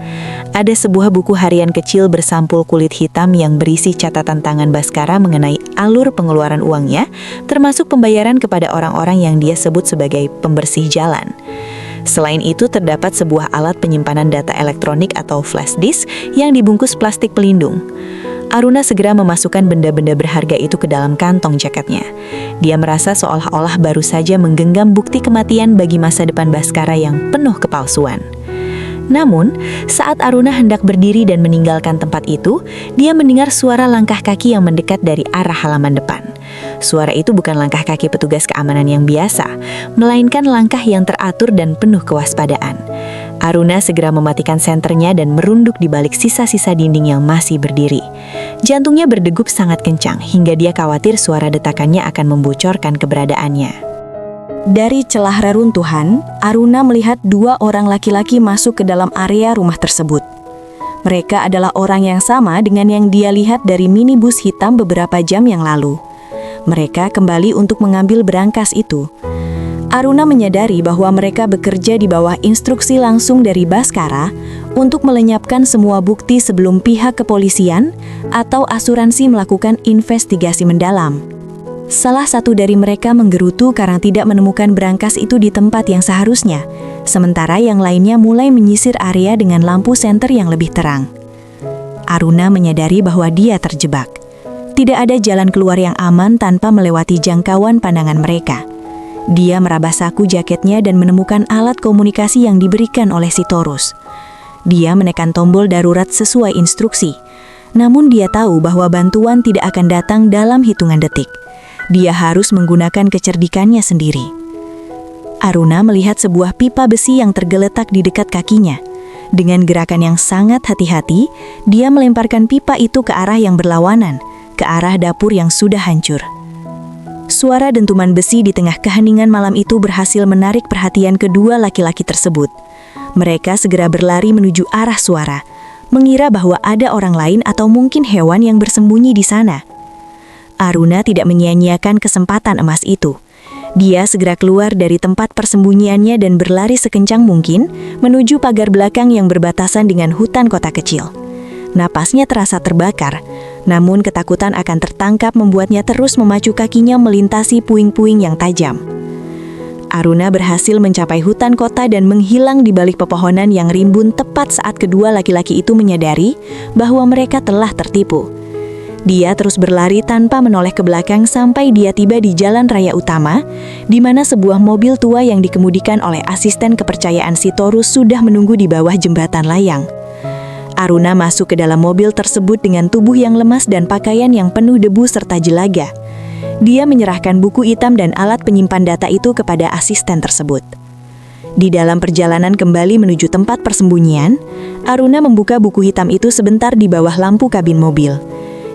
Ada sebuah buku harian kecil bersampul kulit hitam yang berisi catatan tangan Baskara mengenai alur pengeluaran uangnya, termasuk pembayaran kepada orang-orang yang dia sebut sebagai pembersih jalan. Selain itu, terdapat sebuah alat penyimpanan data elektronik atau flash disk yang dibungkus plastik pelindung. Aruna segera memasukkan benda-benda berharga itu ke dalam kantong jaketnya. Dia merasa seolah-olah baru saja menggenggam bukti kematian bagi masa depan Baskara yang penuh kepalsuan. Namun, saat Aruna hendak berdiri dan meninggalkan tempat itu, dia mendengar suara langkah kaki yang mendekat dari arah halaman depan. Suara itu bukan langkah kaki petugas keamanan yang biasa, melainkan langkah yang teratur dan penuh kewaspadaan. Aruna segera mematikan senternya dan merunduk di balik sisa-sisa dinding yang masih berdiri. Jantungnya berdegup sangat kencang hingga dia khawatir suara detakannya akan membocorkan keberadaannya. Dari celah reruntuhan, Aruna melihat 2 orang laki-laki masuk ke dalam area rumah tersebut. Mereka adalah orang yang sama dengan yang dia lihat dari minibus hitam beberapa jam yang lalu. Mereka kembali untuk mengambil brankas itu. Aruna menyadari bahwa mereka bekerja di bawah instruksi langsung dari Baskara untuk melenyapkan semua bukti sebelum pihak kepolisian atau asuransi melakukan investigasi mendalam. Salah satu dari mereka menggerutu karena tidak menemukan brankas itu di tempat yang seharusnya, sementara yang lainnya mulai menyisir area dengan lampu senter yang lebih terang. Aruna menyadari bahwa dia terjebak. Tidak ada jalan keluar yang aman tanpa melewati jangkauan pandangan mereka. Dia meraba saku jaketnya dan menemukan alat komunikasi yang diberikan oleh Sitorus. Dia menekan tombol darurat sesuai instruksi. Namun dia tahu bahwa bantuan tidak akan datang dalam hitungan detik. Dia harus menggunakan kecerdikannya sendiri. Aruna melihat sebuah pipa besi yang tergeletak di dekat kakinya. Dengan gerakan yang sangat hati-hati, dia melemparkan pipa itu ke arah yang berlawanan, ke arah dapur yang sudah hancur. Suara dentuman besi di tengah keheningan malam itu berhasil menarik perhatian kedua laki-laki tersebut. Mereka segera berlari menuju arah suara, mengira bahwa ada orang lain atau mungkin hewan yang bersembunyi di sana. Aruna tidak menyia-nyiakan kesempatan emas itu. Dia segera keluar dari tempat persembunyiannya dan berlari sekencang mungkin menuju pagar belakang yang berbatasan dengan hutan kota kecil. Napasnya terasa terbakar, namun ketakutan akan tertangkap membuatnya terus memacu kakinya melintasi puing-puing yang tajam. Aruna berhasil mencapai hutan kota dan menghilang di balik pepohonan yang rimbun tepat saat kedua laki-laki itu menyadari bahwa mereka telah tertipu. Dia terus berlari tanpa menoleh ke belakang sampai dia tiba di jalan raya utama, di mana sebuah mobil tua yang dikemudikan oleh asisten kepercayaan Sitorus sudah menunggu di bawah jembatan layang. Aruna masuk ke dalam mobil tersebut dengan tubuh yang lemas dan pakaian yang penuh debu serta jelaga. Dia menyerahkan buku hitam dan alat penyimpan data itu kepada asisten tersebut. Di dalam perjalanan kembali menuju tempat persembunyian, Aruna membuka buku hitam itu sebentar di bawah lampu kabin mobil.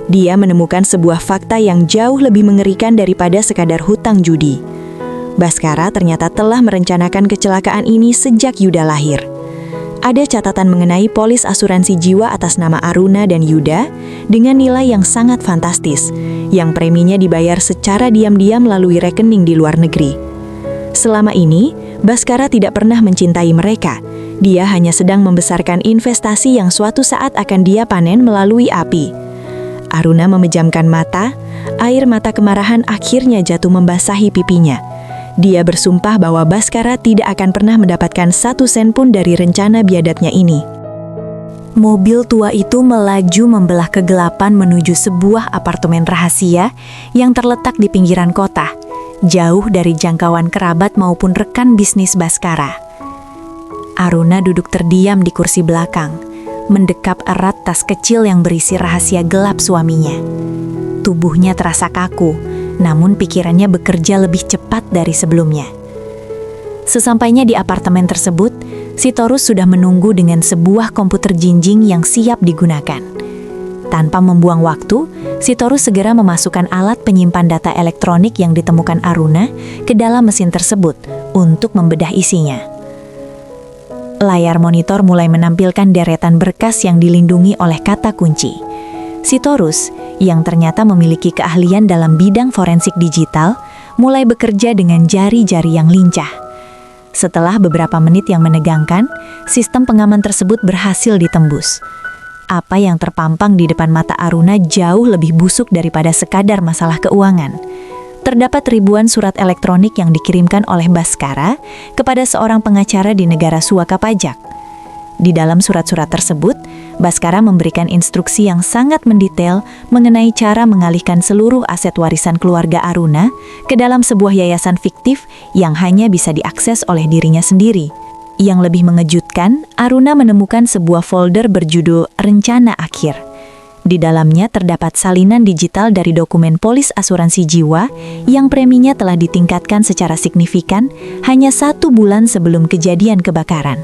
Dia menemukan sebuah fakta yang jauh lebih mengerikan daripada sekadar hutang judi. Baskara ternyata telah merencanakan kecelakaan ini sejak Yuda lahir. Ada catatan mengenai polis asuransi jiwa atas nama Aruna dan Yuda dengan nilai yang sangat fantastis, yang preminya dibayar secara diam-diam melalui rekening di luar negeri. Selama ini, Baskara tidak pernah mencintai mereka. Dia hanya sedang membesarkan investasi yang suatu saat akan dia panen melalui api. Aruna memejamkan mata, air mata kemarahan akhirnya jatuh membasahi pipinya. Dia bersumpah bahwa Baskara tidak akan pernah mendapatkan 1 sen pun dari rencana biadatnya ini. Mobil tua itu melaju membelah kegelapan menuju sebuah apartemen rahasia yang terletak di pinggiran kota, jauh dari jangkauan kerabat maupun rekan bisnis Baskara. Aruna duduk terdiam di kursi belakang, mendekap erat tas kecil yang berisi rahasia gelap suaminya. Tubuhnya terasa kaku, namun pikirannya bekerja lebih cepat dari sebelumnya. Sesampainya di apartemen tersebut, Sitorus sudah menunggu dengan sebuah komputer jinjing yang siap digunakan. Tanpa membuang waktu, Sitorus segera memasukkan alat penyimpan data elektronik yang ditemukan Aruna ke dalam mesin tersebut untuk membedah isinya. Layar monitor mulai menampilkan deretan berkas yang dilindungi oleh kata kunci. Sitorus, yang ternyata memiliki keahlian dalam bidang forensik digital, mulai bekerja dengan jari-jari yang lincah. Setelah beberapa menit yang menegangkan, sistem pengaman tersebut berhasil ditembus. Apa yang terpampang di depan mata Aruna jauh lebih busuk daripada sekadar masalah keuangan. Terdapat ribuan surat elektronik yang dikirimkan oleh Baskara kepada seorang pengacara di negara suaka pajak. Di dalam surat-surat tersebut, Baskara memberikan instruksi yang sangat mendetail mengenai cara mengalihkan seluruh aset warisan keluarga Aruna ke dalam sebuah yayasan fiktif yang hanya bisa diakses oleh dirinya sendiri. Yang lebih mengejutkan, Aruna menemukan sebuah folder berjudul Rencana Akhir. Di dalamnya terdapat salinan digital dari dokumen polis asuransi jiwa yang preminya telah ditingkatkan secara signifikan hanya 1 bulan sebelum kejadian kebakaran.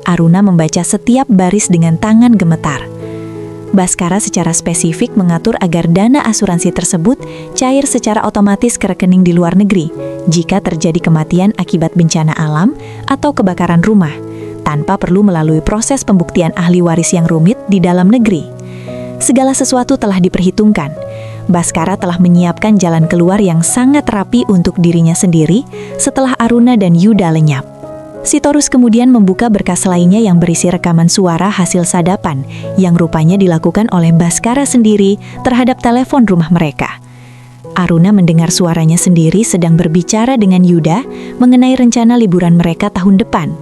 Aruna membaca setiap baris dengan tangan gemetar. Baskara secara spesifik mengatur agar dana asuransi tersebut cair secara otomatis ke rekening di luar negeri jika terjadi kematian akibat bencana alam atau kebakaran rumah, tanpa perlu melalui proses pembuktian ahli waris yang rumit di dalam negeri. Segala sesuatu telah diperhitungkan. Baskara telah menyiapkan jalan keluar yang sangat rapi untuk dirinya sendiri setelah Aruna dan Yuda lenyap. Sitorus kemudian membuka berkas lainnya yang berisi rekaman suara hasil sadapan yang rupanya dilakukan oleh Baskara sendiri terhadap telepon rumah mereka. Aruna mendengar suaranya sendiri sedang berbicara dengan Yuda mengenai rencana liburan mereka tahun depan.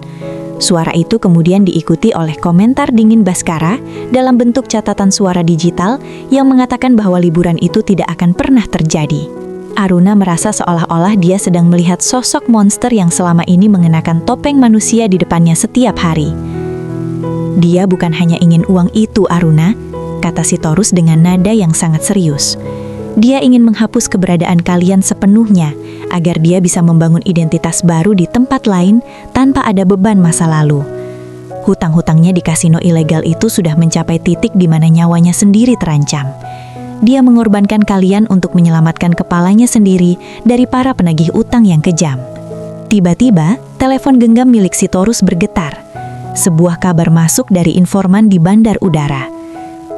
Suara itu kemudian diikuti oleh komentar dingin Baskara dalam bentuk catatan suara digital yang mengatakan bahwa liburan itu tidak akan pernah terjadi. Aruna merasa seolah-olah dia sedang melihat sosok monster yang selama ini mengenakan topeng manusia di depannya setiap hari. Dia bukan hanya ingin uang itu, Aruna, kata Sitorus dengan nada yang sangat serius. Dia ingin menghapus keberadaan kalian sepenuhnya agar dia bisa membangun identitas baru di tempat lain tanpa ada beban masa lalu. Hutang-hutangnya di kasino ilegal itu sudah mencapai titik di mana nyawanya sendiri terancam. Dia mengorbankan kalian untuk menyelamatkan kepalanya sendiri dari para penagih utang yang kejam. Tiba-tiba, telepon genggam milik Sitorus bergetar. Sebuah kabar masuk dari informan di bandar udara.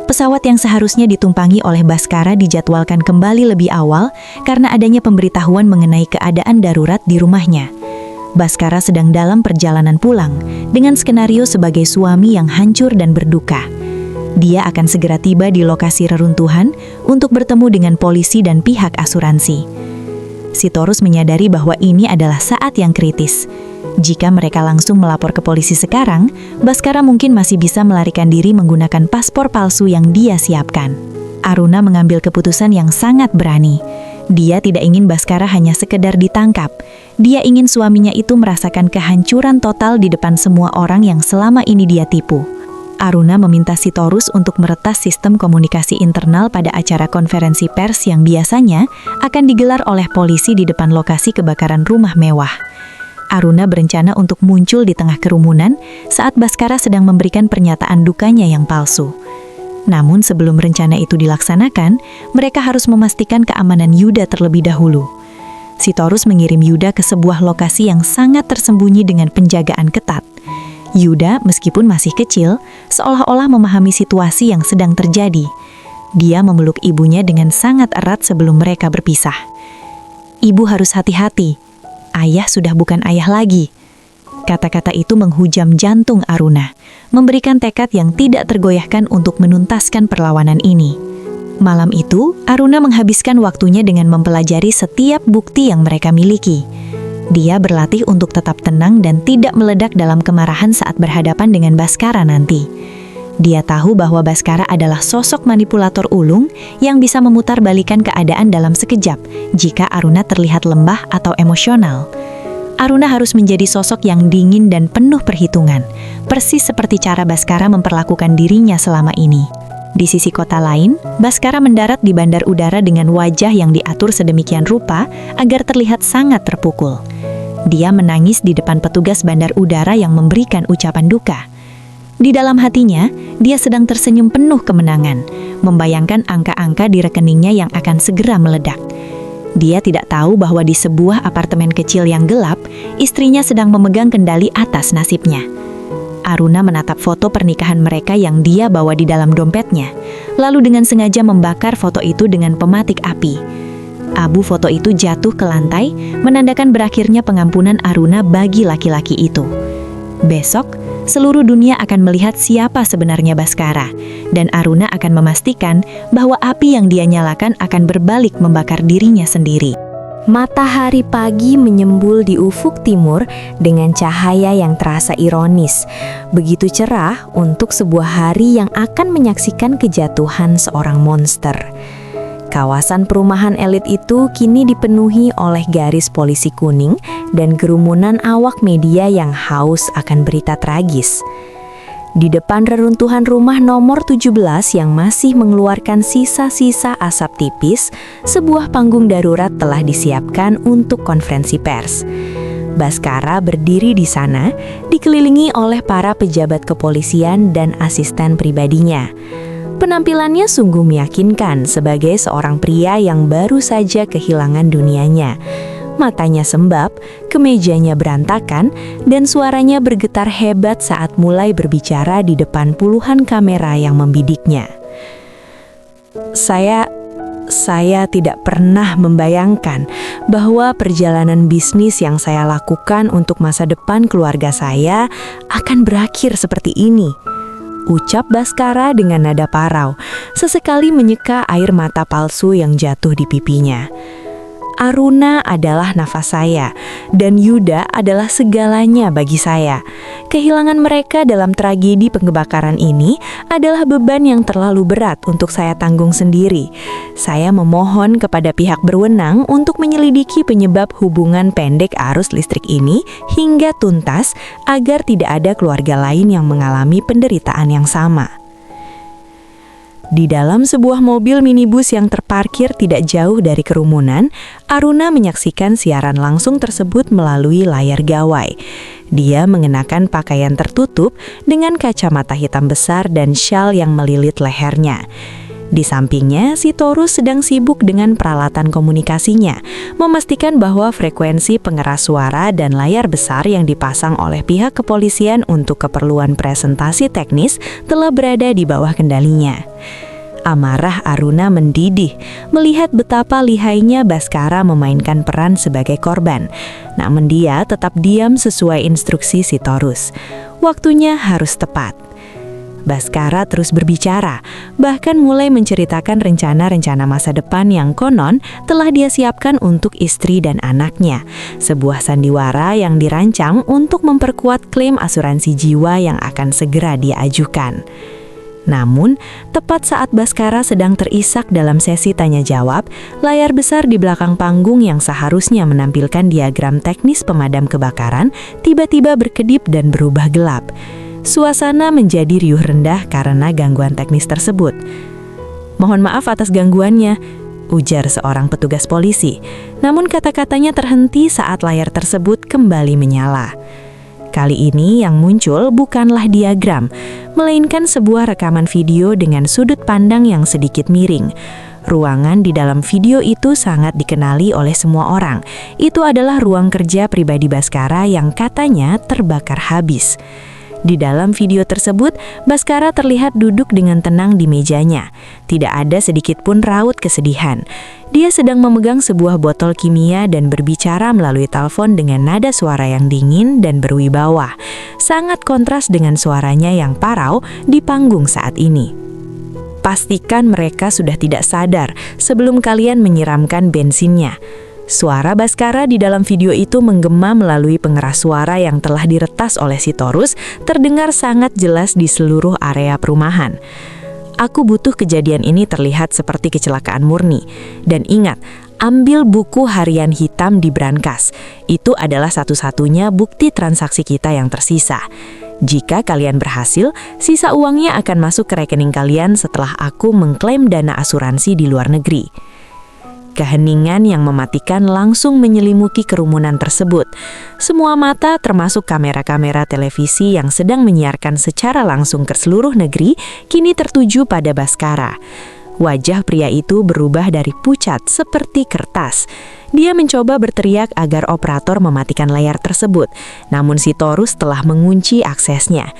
Pesawat yang seharusnya ditumpangi oleh Baskara dijadwalkan kembali lebih awal karena adanya pemberitahuan mengenai keadaan darurat di rumahnya. Baskara sedang dalam perjalanan pulang dengan skenario sebagai suami yang hancur dan berduka. Dia akan segera tiba di lokasi reruntuhan untuk bertemu dengan polisi dan pihak asuransi. Sitorus menyadari bahwa ini adalah saat yang kritis. Jika mereka langsung melapor ke polisi sekarang, Baskara mungkin masih bisa melarikan diri menggunakan paspor palsu yang dia siapkan. Aruna mengambil keputusan yang sangat berani. Dia tidak ingin Baskara hanya sekedar ditangkap. Dia ingin suaminya itu merasakan kehancuran total di depan semua orang yang selama ini dia tipu. Aruna meminta Sitorus untuk meretas sistem komunikasi internal pada acara konferensi pers yang biasanya akan digelar oleh polisi di depan lokasi kebakaran rumah mewah. Aruna berencana untuk muncul di tengah kerumunan saat Baskara sedang memberikan pernyataan dukanya yang palsu. Namun sebelum rencana itu dilaksanakan, mereka harus memastikan keamanan Yuda terlebih dahulu. Sitorus mengirim Yuda ke sebuah lokasi yang sangat tersembunyi dengan penjagaan ketat. Yuda, meskipun masih kecil, seolah-olah memahami situasi yang sedang terjadi. Dia memeluk ibunya dengan sangat erat sebelum mereka berpisah. "Ibu harus hati-hati," ayah sudah bukan ayah lagi." Kata-kata itu menghujam jantung Aruna, memberikan tekad yang tidak tergoyahkan untuk menuntaskan perlawanan ini. Malam itu, Aruna menghabiskan waktunya dengan mempelajari setiap bukti yang mereka miliki. Dia berlatih untuk tetap tenang dan tidak meledak dalam kemarahan saat berhadapan dengan Baskara nanti. Dia tahu bahwa Baskara adalah sosok manipulator ulung yang bisa memutarbalikkan keadaan dalam sekejap jika Aruna terlihat lembah atau emosional. Aruna harus menjadi sosok yang dingin dan penuh perhitungan, persis seperti cara Baskara memperlakukan dirinya selama ini. Di sisi kota lain, Baskara mendarat di bandar udara dengan wajah yang diatur sedemikian rupa agar terlihat sangat terpukul. Dia menangis di depan petugas bandar udara yang memberikan ucapan duka. Di dalam hatinya, dia sedang tersenyum penuh kemenangan, membayangkan angka-angka di rekeningnya yang akan segera meledak. Dia tidak tahu bahwa di sebuah apartemen kecil yang gelap, istrinya sedang memegang kendali atas nasibnya. Aruna menatap foto pernikahan mereka yang dia bawa di dalam dompetnya, lalu dengan sengaja membakar foto itu dengan pematik api. Abu foto itu jatuh ke lantai, menandakan berakhirnya pengampunan Aruna bagi laki-laki itu. Besok, seluruh dunia akan melihat siapa sebenarnya Baskara, dan Aruna akan memastikan bahwa api yang dia nyalakan akan berbalik membakar dirinya sendiri. Matahari pagi menyembul di ufuk timur dengan cahaya yang terasa ironis, begitu cerah untuk sebuah hari yang akan menyaksikan kejatuhan seorang monster. Kawasan perumahan elit itu kini dipenuhi oleh garis polisi kuning dan kerumunan awak media yang haus akan berita tragis. Di depan reruntuhan rumah nomor 17 yang masih mengeluarkan sisa-sisa asap tipis, sebuah panggung darurat telah disiapkan untuk konferensi pers. Baskara berdiri di sana, dikelilingi oleh para pejabat kepolisian dan asisten pribadinya. Penampilannya sungguh meyakinkan sebagai seorang pria yang baru saja kehilangan dunianya. Matanya sembab, kemejanya berantakan, dan suaranya bergetar hebat saat mulai berbicara di depan puluhan kamera yang membidiknya. Saya tidak pernah membayangkan bahwa perjalanan bisnis yang saya lakukan untuk masa depan keluarga saya akan berakhir seperti ini, ucap Baskara dengan nada parau, sesekali menyeka air mata palsu yang jatuh di pipinya. Aruna adalah nafas saya, dan Yuda adalah segalanya bagi saya. Kehilangan mereka dalam tragedi pembakaran ini adalah beban yang terlalu berat untuk saya tanggung sendiri. Saya memohon kepada pihak berwenang untuk menyelidiki penyebab hubungan pendek arus listrik ini hingga tuntas agar tidak ada keluarga lain yang mengalami penderitaan yang sama. Di dalam sebuah mobil minibus yang terparkir tidak jauh dari kerumunan, Aruna menyaksikan siaran langsung tersebut melalui layar gawai. Dia mengenakan pakaian tertutup dengan kacamata hitam besar dan syal yang melilit lehernya. Di sampingnya, Sitorus sedang sibuk dengan peralatan komunikasinya, memastikan bahwa frekuensi pengeras suara dan layar besar yang dipasang oleh pihak kepolisian untuk keperluan presentasi teknis telah berada di bawah kendalinya. Amarah Aruna mendidih melihat betapa lihainya Baskara memainkan peran sebagai korban. Namun dia tetap diam sesuai instruksi Sitorus. Waktunya harus tepat. Baskara terus berbicara, bahkan mulai menceritakan rencana-rencana masa depan yang konon telah dia siapkan untuk istri dan anaknya. Sebuah sandiwara yang dirancang untuk memperkuat klaim asuransi jiwa yang akan segera dia ajukan. Namun, tepat saat Baskara sedang terisak dalam sesi tanya-jawab, layar besar di belakang panggung yang seharusnya menampilkan diagram teknis pemadam kebakaran tiba-tiba berkedip dan berubah gelap. Suasana menjadi riuh rendah karena gangguan teknis tersebut. "Mohon maaf atas gangguannya," ujar seorang petugas polisi. Namun kata-katanya terhenti saat layar tersebut kembali menyala. Kali ini yang muncul bukanlah diagram, melainkan sebuah rekaman video dengan sudut pandang yang sedikit miring. Ruangan di dalam video itu sangat dikenali oleh semua orang. Itu adalah ruang kerja pribadi Baskara yang katanya terbakar habis. Di dalam video tersebut, Baskara terlihat duduk dengan tenang di mejanya. Tidak ada sedikit pun raut kesedihan. Dia sedang memegang sebuah botol kimia dan berbicara melalui telepon dengan nada suara yang dingin dan berwibawa. Sangat kontras dengan suaranya yang parau di panggung saat ini. Pastikan mereka sudah tidak sadar sebelum kalian menyiramkan bensinnya. Suara Baskara di dalam video itu menggema melalui pengeras suara yang telah diretas oleh Sitorus, terdengar sangat jelas di seluruh area perumahan. Aku butuh kejadian ini terlihat seperti kecelakaan murni. Dan ingat, ambil buku harian hitam di brankas. Itu adalah satu-satunya bukti transaksi kita yang tersisa. Jika kalian berhasil, sisa uangnya akan masuk ke rekening kalian setelah aku mengklaim dana asuransi di luar negeri. Keheningan yang mematikan langsung menyelimuti kerumunan tersebut. Semua mata, termasuk kamera-kamera televisi yang sedang menyiarkan secara langsung ke seluruh negeri, kini tertuju pada Baskara. Wajah pria itu berubah dari pucat seperti kertas. Dia mencoba berteriak agar operator mematikan layar tersebut, namun Sitorus telah mengunci aksesnya.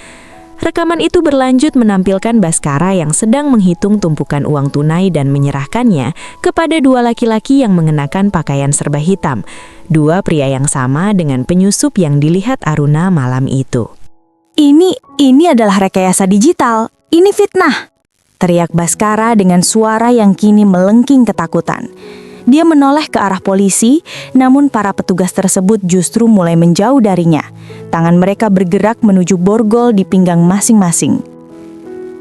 Rekaman itu berlanjut menampilkan Baskara yang sedang menghitung tumpukan uang tunai dan menyerahkannya kepada dua laki-laki yang mengenakan pakaian serba hitam. Dua pria yang sama dengan penyusup yang dilihat Aruna malam itu. Ini adalah rekayasa digital. Ini fitnah, teriak Baskara dengan suara yang kini melengking ketakutan. Dia menoleh ke arah polisi, namun para petugas tersebut justru mulai menjauh darinya. Tangan mereka bergerak menuju borgol di pinggang masing-masing.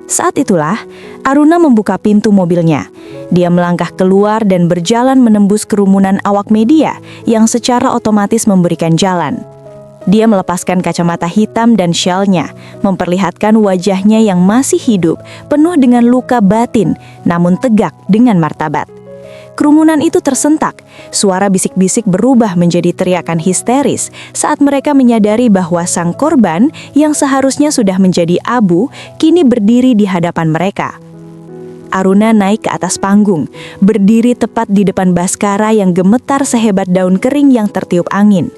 Saat itulah, Aruna membuka pintu mobilnya. Dia melangkah keluar dan berjalan menembus kerumunan awak media yang secara otomatis memberikan jalan. Dia melepaskan kacamata hitam dan syalnya, memperlihatkan wajahnya yang masih hidup, penuh dengan luka batin, namun tegak dengan martabat. Kerumunan itu tersentak, suara bisik-bisik berubah menjadi teriakan histeris saat mereka menyadari bahwa sang korban yang seharusnya sudah menjadi abu, kini berdiri di hadapan mereka. Aruna naik ke atas panggung, berdiri tepat di depan Baskara yang gemetar sehebat daun kering yang tertiup angin.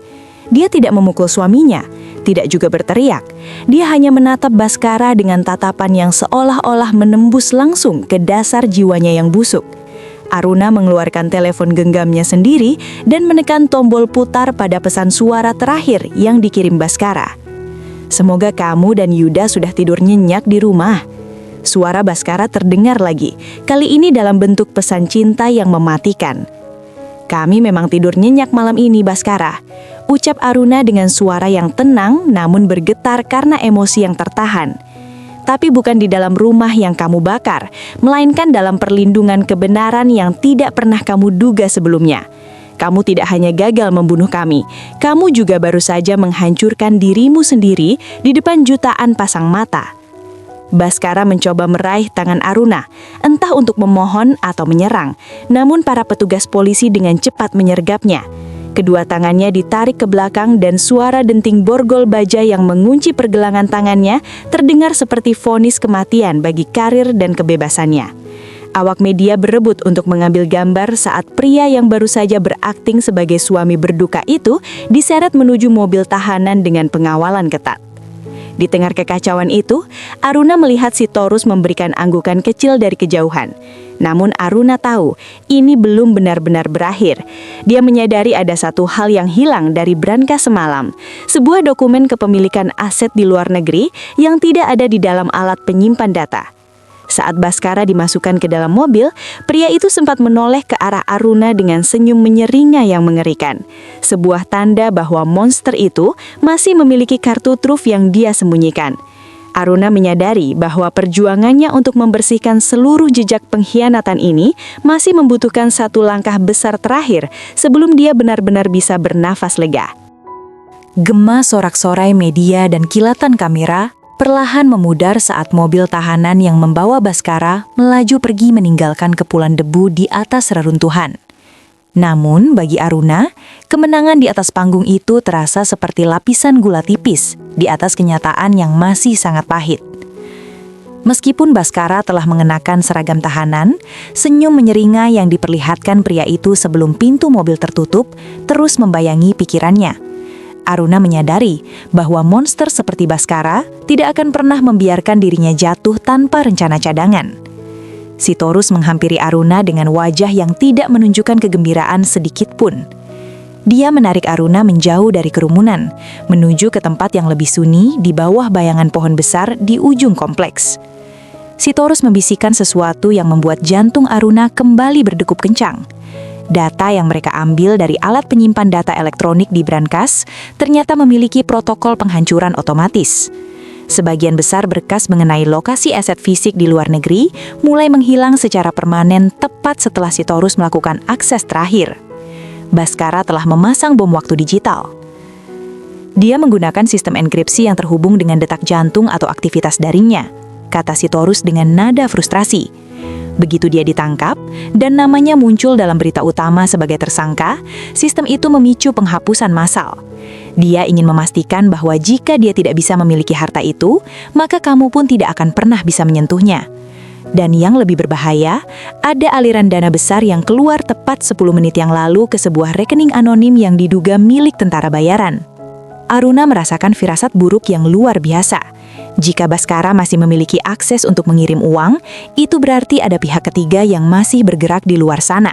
Dia tidak memukul suaminya, tidak juga berteriak. Dia hanya menatap Baskara dengan tatapan yang seolah-olah menembus langsung ke dasar jiwanya yang busuk. Aruna mengeluarkan telepon genggamnya sendiri dan menekan tombol putar pada pesan suara terakhir yang dikirim Baskara. "Semoga kamu dan Yuda sudah tidur nyenyak di rumah." Suara Baskara terdengar lagi, kali ini dalam bentuk pesan cinta yang mematikan. "Kami memang tidur nyenyak malam ini, Baskara," ucap Aruna dengan suara yang tenang namun bergetar karena emosi yang tertahan. "Tapi bukan di dalam rumah yang kamu bakar, melainkan dalam perlindungan kebenaran yang tidak pernah kamu duga sebelumnya. Kamu tidak hanya gagal membunuh kami, kamu juga baru saja menghancurkan dirimu sendiri di depan jutaan pasang mata." Baskara mencoba meraih tangan Aruna, entah untuk memohon atau menyerang, namun para petugas polisi dengan cepat menyergapnya. Kedua tangannya ditarik ke belakang dan suara denting borgol baja yang mengunci pergelangan tangannya terdengar seperti vonis kematian bagi karir dan kebebasannya. Awak media berebut untuk mengambil gambar saat pria yang baru saja berakting sebagai suami berduka itu diseret menuju mobil tahanan dengan pengawalan ketat. Di tengah kekacauan itu, Aruna melihat Sitorus memberikan anggukan kecil dari kejauhan. Namun Aruna tahu, ini belum benar-benar berakhir. Dia menyadari ada satu hal yang hilang dari brankas semalam. Sebuah dokumen kepemilikan aset di luar negeri yang tidak ada di dalam alat penyimpan data. Saat Baskara dimasukkan ke dalam mobil, pria itu sempat menoleh ke arah Aruna dengan senyum menyeringai yang mengerikan. Sebuah tanda bahwa monster itu masih memiliki kartu truf yang dia sembunyikan. Aruna menyadari bahwa perjuangannya untuk membersihkan seluruh jejak pengkhianatan ini masih membutuhkan satu langkah besar terakhir sebelum dia benar-benar bisa bernafas lega. Gema sorak-sorai media dan kilatan kamera perlahan memudar saat mobil tahanan yang membawa Baskara melaju pergi meninggalkan kepulan debu di atas reruntuhan. Namun bagi Aruna, kemenangan di atas panggung itu terasa seperti lapisan gula tipis di atas kenyataan yang masih sangat pahit. Meskipun Baskara telah mengenakan seragam tahanan, senyum menyeringai yang diperlihatkan pria itu sebelum pintu mobil tertutup terus membayangi pikirannya. Aruna menyadari bahwa monster seperti Bhaskara tidak akan pernah membiarkan dirinya jatuh tanpa rencana cadangan. Sitorus menghampiri Aruna dengan wajah yang tidak menunjukkan kegembiraan sedikit pun. Dia menarik Aruna menjauh dari kerumunan, menuju ke tempat yang lebih sunyi di bawah bayangan pohon besar di ujung kompleks. Sitorus membisikkan sesuatu yang membuat jantung Aruna kembali berdegup kencang. Data yang mereka ambil dari alat penyimpan data elektronik di brankas ternyata memiliki protokol penghancuran otomatis. Sebagian besar berkas mengenai lokasi aset fisik di luar negeri mulai menghilang secara permanen tepat setelah Sitorus melakukan akses terakhir. Bhaskara telah memasang bom waktu digital. Dia menggunakan sistem enkripsi yang terhubung dengan detak jantung atau aktivitas darinya, kata Sitorus dengan nada frustrasi. Begitu dia ditangkap dan namanya muncul dalam berita utama sebagai tersangka, sistem itu memicu penghapusan massal. Dia ingin memastikan bahwa jika dia tidak bisa memiliki harta itu, maka kamu pun tidak akan pernah bisa menyentuhnya. Dan yang lebih berbahaya, ada aliran dana besar yang keluar tepat 10 menit yang lalu ke sebuah rekening anonim yang diduga milik tentara bayaran. Aruna merasakan firasat buruk yang luar biasa. Jika Bhaskara masih memiliki akses untuk mengirim uang, itu berarti ada pihak ketiga yang masih bergerak di luar sana.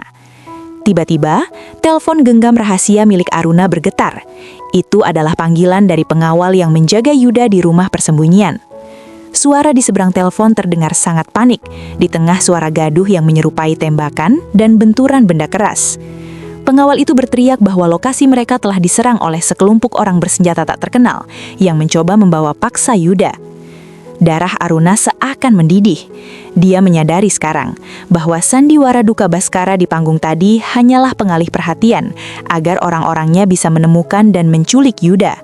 Tiba-tiba, telepon genggam rahasia milik Aruna bergetar. Itu adalah panggilan dari pengawal yang menjaga Yuda di rumah persembunyian. Suara di seberang telepon terdengar sangat panik, di tengah suara gaduh yang menyerupai tembakan dan benturan benda keras. Pengawal itu berteriak bahwa lokasi mereka telah diserang oleh sekelompok orang bersenjata tak terkenal yang mencoba membawa paksa Yuda. Darah Aruna seakan mendidih. Dia menyadari sekarang bahwa sandiwara duka Bhaskara di panggung tadi hanyalah pengalih perhatian agar orang-orangnya bisa menemukan dan menculik Yuda.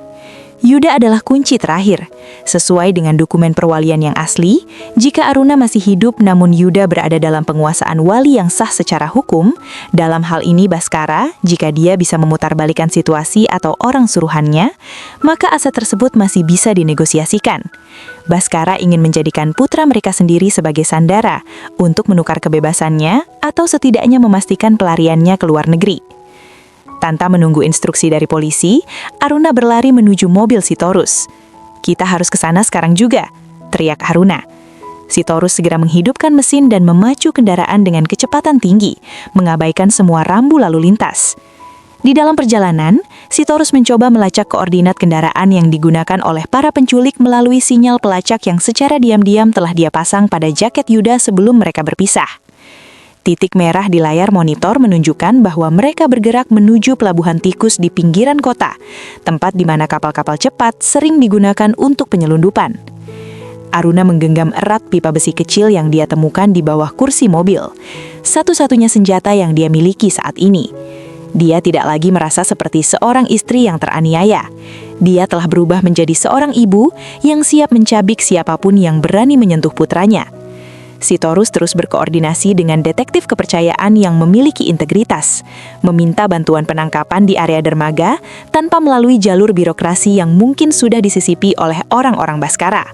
Yuda adalah kunci terakhir. Sesuai dengan dokumen perwalian yang asli, jika Aruna masih hidup namun Yuda berada dalam penguasaan wali yang sah secara hukum, dalam hal ini Bhaskara, jika dia bisa memutarbalikkan situasi atau orang suruhannya, maka aset tersebut masih bisa dinegosiasikan. Bhaskara ingin menjadikan putra mereka sendiri sebagai sandara untuk menukar kebebasannya atau setidaknya memastikan pelariannya ke luar negeri. Tanpa menunggu instruksi dari polisi, Aruna berlari menuju mobil Sitorus. "Kita harus ke sana sekarang juga," teriak Aruna. Sitorus segera menghidupkan mesin dan memacu kendaraan dengan kecepatan tinggi, mengabaikan semua rambu lalu lintas. Di dalam perjalanan, Sitorus mencoba melacak koordinat kendaraan yang digunakan oleh para penculik melalui sinyal pelacak yang secara diam-diam telah dia pasang pada jaket Yuda sebelum mereka berpisah. Titik merah di layar monitor menunjukkan bahwa mereka bergerak menuju pelabuhan tikus di pinggiran kota, tempat di mana kapal-kapal cepat sering digunakan untuk penyelundupan. Aruna menggenggam erat pipa besi kecil yang dia temukan di bawah kursi mobil, satu-satunya senjata yang dia miliki saat ini. Dia tidak lagi merasa seperti seorang istri yang teraniaya. Dia telah berubah menjadi seorang ibu yang siap mencabik siapapun yang berani menyentuh putranya. Sitorus terus berkoordinasi dengan detektif kepercayaan yang memiliki integritas, meminta bantuan penangkapan di area dermaga tanpa melalui jalur birokrasi yang mungkin sudah disisipi oleh orang-orang Bhaskara.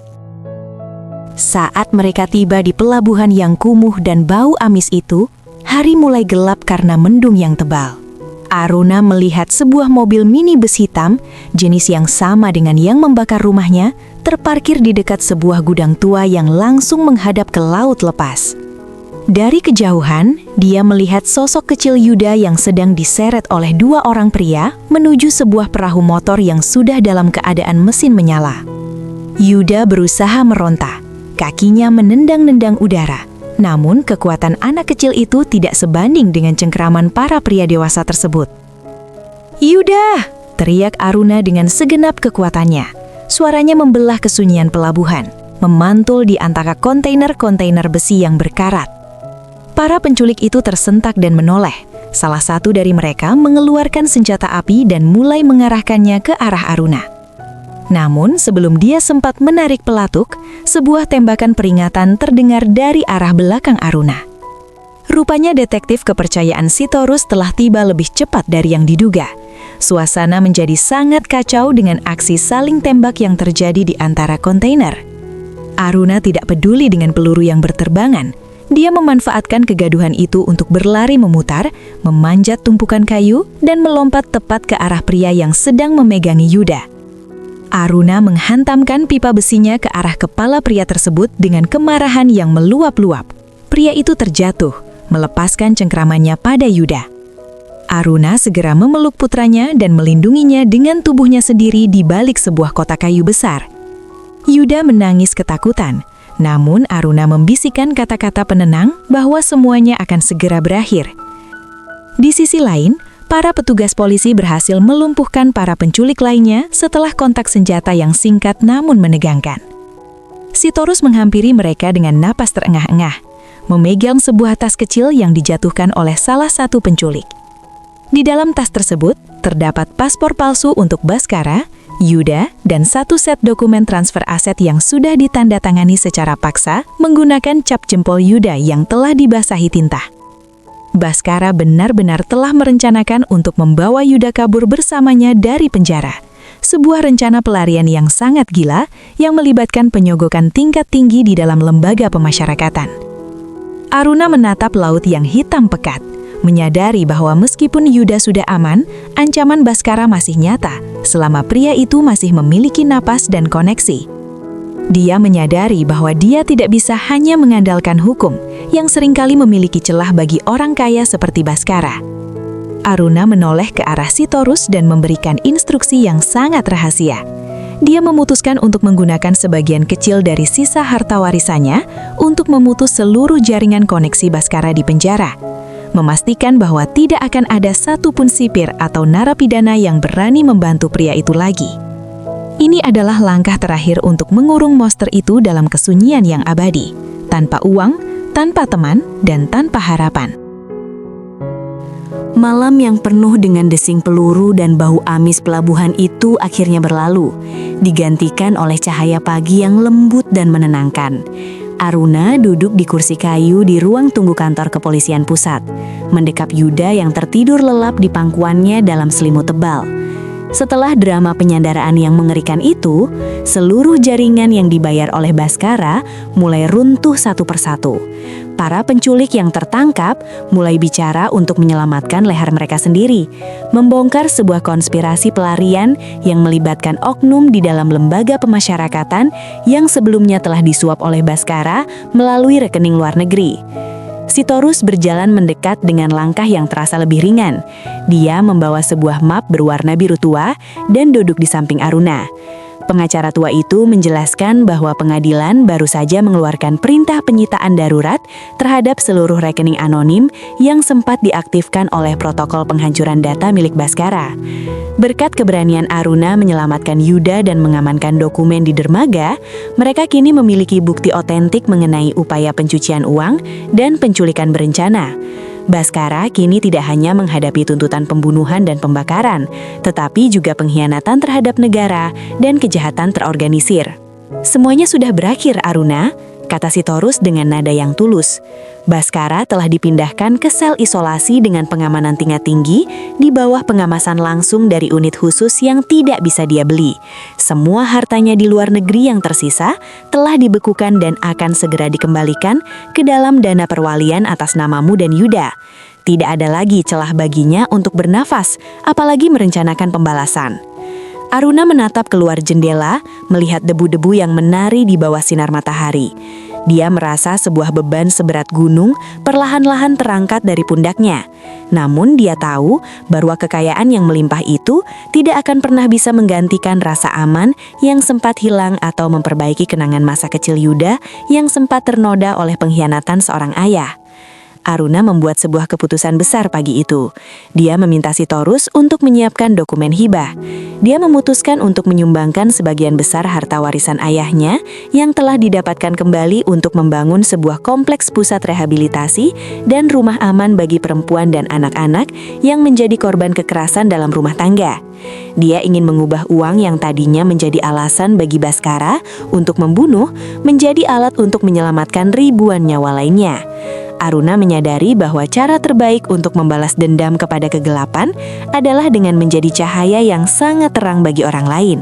Saat mereka tiba di pelabuhan yang kumuh dan bau amis itu, hari mulai gelap karena mendung yang tebal. Aruna melihat sebuah mobil minibus hitam, jenis yang sama dengan yang membakar rumahnya, terparkir di dekat sebuah gudang tua yang langsung menghadap ke laut lepas. Dari kejauhan, dia melihat sosok kecil Yuda yang sedang diseret oleh dua orang pria menuju sebuah perahu motor yang sudah dalam keadaan mesin menyala. Yuda berusaha meronta, kakinya menendang-nendang udara. Namun, kekuatan anak kecil itu tidak sebanding dengan cengkeraman para pria dewasa tersebut. "Yuda!" teriak Aruna dengan segenap kekuatannya. Suaranya membelah kesunyian pelabuhan, memantul di antara kontainer-kontainer besi yang berkarat. Para penculik itu tersentak dan menoleh. Salah satu dari mereka mengeluarkan senjata api dan mulai mengarahkannya ke arah Aruna. Namun, sebelum dia sempat menarik pelatuk, sebuah tembakan peringatan terdengar dari arah belakang Aruna. Rupanya detektif kepercayaan Sitorus telah tiba lebih cepat dari yang diduga. Suasana menjadi sangat kacau dengan aksi saling tembak yang terjadi di antara kontainer. Aruna tidak peduli dengan peluru yang berterbangan. Dia memanfaatkan kegaduhan itu untuk berlari memutar, memanjat tumpukan kayu, dan melompat tepat ke arah pria yang sedang memegangi Yuda. Aruna menghantamkan pipa besinya ke arah kepala pria tersebut dengan kemarahan yang meluap-luap. Pria itu terjatuh, melepaskan cengkramannya pada Yuda. Aruna segera memeluk putranya dan melindunginya dengan tubuhnya sendiri di balik sebuah kotak kayu besar. Yuda menangis ketakutan. Namun Aruna membisikkan kata-kata penenang bahwa semuanya akan segera berakhir. Di sisi lain, para petugas polisi berhasil melumpuhkan para penculik lainnya setelah kontak senjata yang singkat namun menegangkan. Sitorus menghampiri mereka dengan napas terengah-engah, memegang sebuah tas kecil yang dijatuhkan oleh salah satu penculik. Di dalam tas tersebut, terdapat paspor palsu untuk Bhaskara, Yuda, dan satu set dokumen transfer aset yang sudah ditandatangani secara paksa menggunakan cap jempol Yuda yang telah dibasahi tinta. Bhaskara benar-benar telah merencanakan untuk membawa Yuda kabur bersamanya dari penjara. Sebuah rencana pelarian yang sangat gila yang melibatkan penyogokan tingkat tinggi di dalam lembaga pemasyarakatan. Aruna menatap laut yang hitam pekat, menyadari bahwa meskipun Yuda sudah aman, ancaman Bhaskara masih nyata selama pria itu masih memiliki napas dan koneksi. Dia menyadari bahwa dia tidak bisa hanya mengandalkan hukum yang seringkali memiliki celah bagi orang kaya seperti Bhaskara. Aruna menoleh ke arah Sitorus dan memberikan instruksi yang sangat rahasia. Dia memutuskan untuk menggunakan sebagian kecil dari sisa harta warisannya untuk memutus seluruh jaringan koneksi Bhaskara di penjara, memastikan bahwa tidak akan ada satupun sipir atau narapidana yang berani membantu pria itu lagi. Ini adalah langkah terakhir untuk mengurung monster itu dalam kesunyian yang abadi, tanpa uang, tanpa teman, dan tanpa harapan. Malam yang penuh dengan desing peluru dan bau amis pelabuhan itu akhirnya berlalu, digantikan oleh cahaya pagi yang lembut dan menenangkan. Aruna duduk di kursi kayu di ruang tunggu kantor kepolisian pusat, mendekap Yuda yang tertidur lelap di pangkuannya dalam selimut tebal. Setelah drama penyandaraan yang mengerikan itu, seluruh jaringan yang dibayar oleh Bhaskara mulai runtuh satu persatu. Para penculik yang tertangkap mulai bicara untuk menyelamatkan leher mereka sendiri, membongkar sebuah konspirasi pelarian yang melibatkan oknum di dalam lembaga pemasyarakatan yang sebelumnya telah disuap oleh Bhaskara melalui rekening luar negeri. Sitorus berjalan mendekat dengan langkah yang terasa lebih ringan. Dia membawa sebuah map berwarna biru tua dan duduk di samping Aruna. Pengacara tua itu menjelaskan bahwa pengadilan baru saja mengeluarkan perintah penyitaan darurat terhadap seluruh rekening anonim yang sempat diaktifkan oleh protokol penghancuran data milik Bhaskara. Berkat keberanian Aruna menyelamatkan Yuda dan mengamankan dokumen di dermaga, mereka kini memiliki bukti otentik mengenai upaya pencucian uang dan penculikan berencana. Bhaskara kini tidak hanya menghadapi tuntutan pembunuhan dan pembakaran, tetapi juga pengkhianatan terhadap negara dan kejahatan terorganisir. "Semuanya sudah berakhir, Aruna," kata Sitorus dengan nada yang tulus. Bhaskara telah dipindahkan ke sel isolasi dengan pengamanan tingkat tinggi di bawah pengawasan langsung dari unit khusus yang tidak bisa dia beli. Semua hartanya di luar negeri yang tersisa telah dibekukan dan akan segera dikembalikan ke dalam dana perwalian atas namamu dan Yuda. Tidak ada lagi celah baginya untuk bernafas, apalagi merencanakan pembalasan. Aruna menatap keluar jendela, melihat debu-debu yang menari di bawah sinar matahari. Dia merasa sebuah beban seberat gunung perlahan-lahan terangkat dari pundaknya. Namun dia tahu bahwa kekayaan yang melimpah itu tidak akan pernah bisa menggantikan rasa aman yang sempat hilang atau memperbaiki kenangan masa kecil Yuda yang sempat ternoda oleh pengkhianatan seorang ayah. Aruna membuat sebuah keputusan besar pagi itu. Dia meminta Sitorus untuk menyiapkan dokumen hibah. Dia memutuskan untuk menyumbangkan sebagian besar harta warisan ayahnya yang telah didapatkan kembali untuk membangun sebuah kompleks pusat rehabilitasi dan rumah aman bagi perempuan dan anak-anak yang menjadi korban kekerasan dalam rumah tangga. Dia ingin mengubah uang yang tadinya menjadi alasan bagi Bhaskara untuk membunuh menjadi alat untuk menyelamatkan ribuan nyawa lainnya. Aruna menyadari bahwa cara terbaik untuk membalas dendam kepada kegelapan adalah dengan menjadi cahaya yang sangat terang bagi orang lain.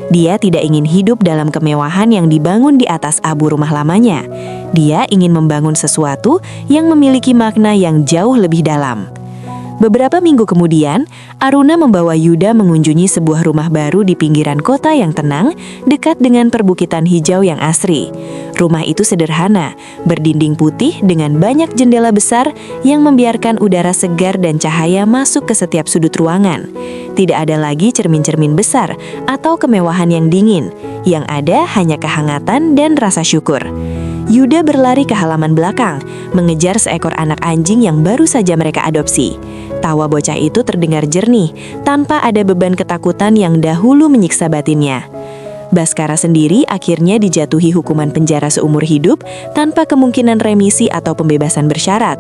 Dia tidak ingin hidup dalam kemewahan yang dibangun di atas abu rumah lamanya. Dia ingin membangun sesuatu yang memiliki makna yang jauh lebih dalam. Beberapa minggu kemudian, Aruna membawa Yuda mengunjungi sebuah rumah baru di pinggiran kota yang tenang, dekat dengan perbukitan hijau yang asri. Rumah itu sederhana, berdinding putih dengan banyak jendela besar yang membiarkan udara segar dan cahaya masuk ke setiap sudut ruangan. Tidak ada lagi cermin-cermin besar atau kemewahan yang dingin, yang ada hanya kehangatan dan rasa syukur. Yuda berlari ke halaman belakang, mengejar seekor anak anjing yang baru saja mereka adopsi. Tawa bocah itu terdengar jernih, tanpa ada beban ketakutan yang dahulu menyiksa batinnya. Baskara sendiri akhirnya dijatuhi hukuman penjara seumur hidup tanpa kemungkinan remisi atau pembebasan bersyarat.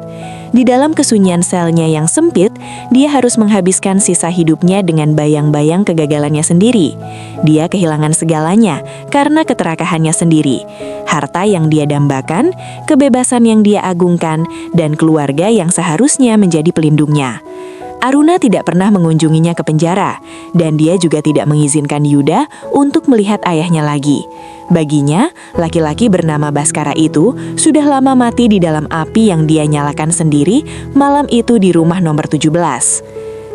Di dalam kesunyian selnya yang sempit, dia harus menghabiskan sisa hidupnya dengan bayang-bayang kegagalannya sendiri. Dia kehilangan segalanya karena keterakahannya sendiri. Harta yang dia dambakan, kebebasan yang dia agungkan, dan keluarga yang seharusnya menjadi pelindungnya. Aruna tidak pernah mengunjunginya ke penjara, dan dia juga tidak mengizinkan Yuda untuk melihat ayahnya lagi. Baginya, laki-laki bernama Baskara itu sudah lama mati di dalam api yang dia nyalakan sendiri malam itu di rumah nomor 17.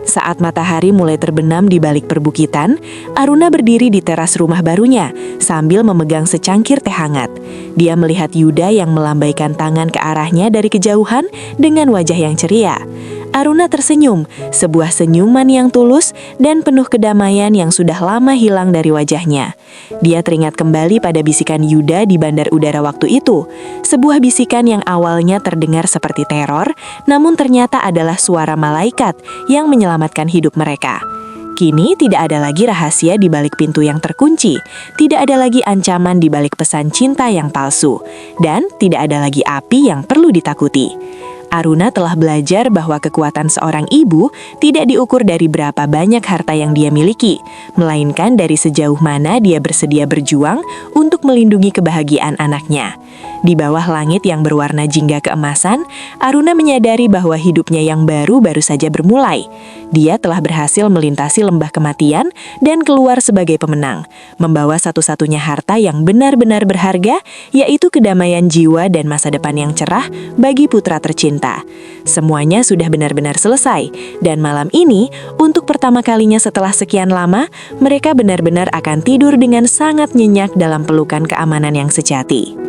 Saat matahari mulai terbenam di balik perbukitan, Aruna berdiri di teras rumah barunya sambil memegang secangkir teh hangat. Dia melihat Yuda yang melambaikan tangan ke arahnya dari kejauhan dengan wajah yang ceria. Aruna tersenyum, sebuah senyuman yang tulus dan penuh kedamaian yang sudah lama hilang dari wajahnya. Dia teringat kembali pada bisikan Yuda di bandar udara waktu itu. Sebuah bisikan yang awalnya terdengar seperti teror, namun ternyata adalah suara malaikat yang menyelamatkan hidup mereka. Kini tidak ada lagi rahasia di balik pintu yang terkunci, tidak ada lagi ancaman di balik pesan cinta yang palsu, dan tidak ada lagi api yang perlu ditakuti. Aruna telah belajar bahwa kekuatan seorang ibu tidak diukur dari berapa banyak harta yang dia miliki, melainkan dari sejauh mana dia bersedia berjuang untuk melindungi kebahagiaan anaknya. Di bawah langit yang berwarna jingga keemasan, Aruna menyadari bahwa hidupnya yang baru saja bermulai. Dia telah berhasil melintasi lembah kematian dan keluar sebagai pemenang, membawa satu-satunya harta yang benar-benar berharga, yaitu kedamaian jiwa dan masa depan yang cerah bagi putra tercinta. Semuanya sudah benar-benar selesai, dan malam ini, untuk pertama kalinya setelah sekian lama, mereka benar-benar akan tidur dengan sangat nyenyak dalam pelukan keamanan yang sejati.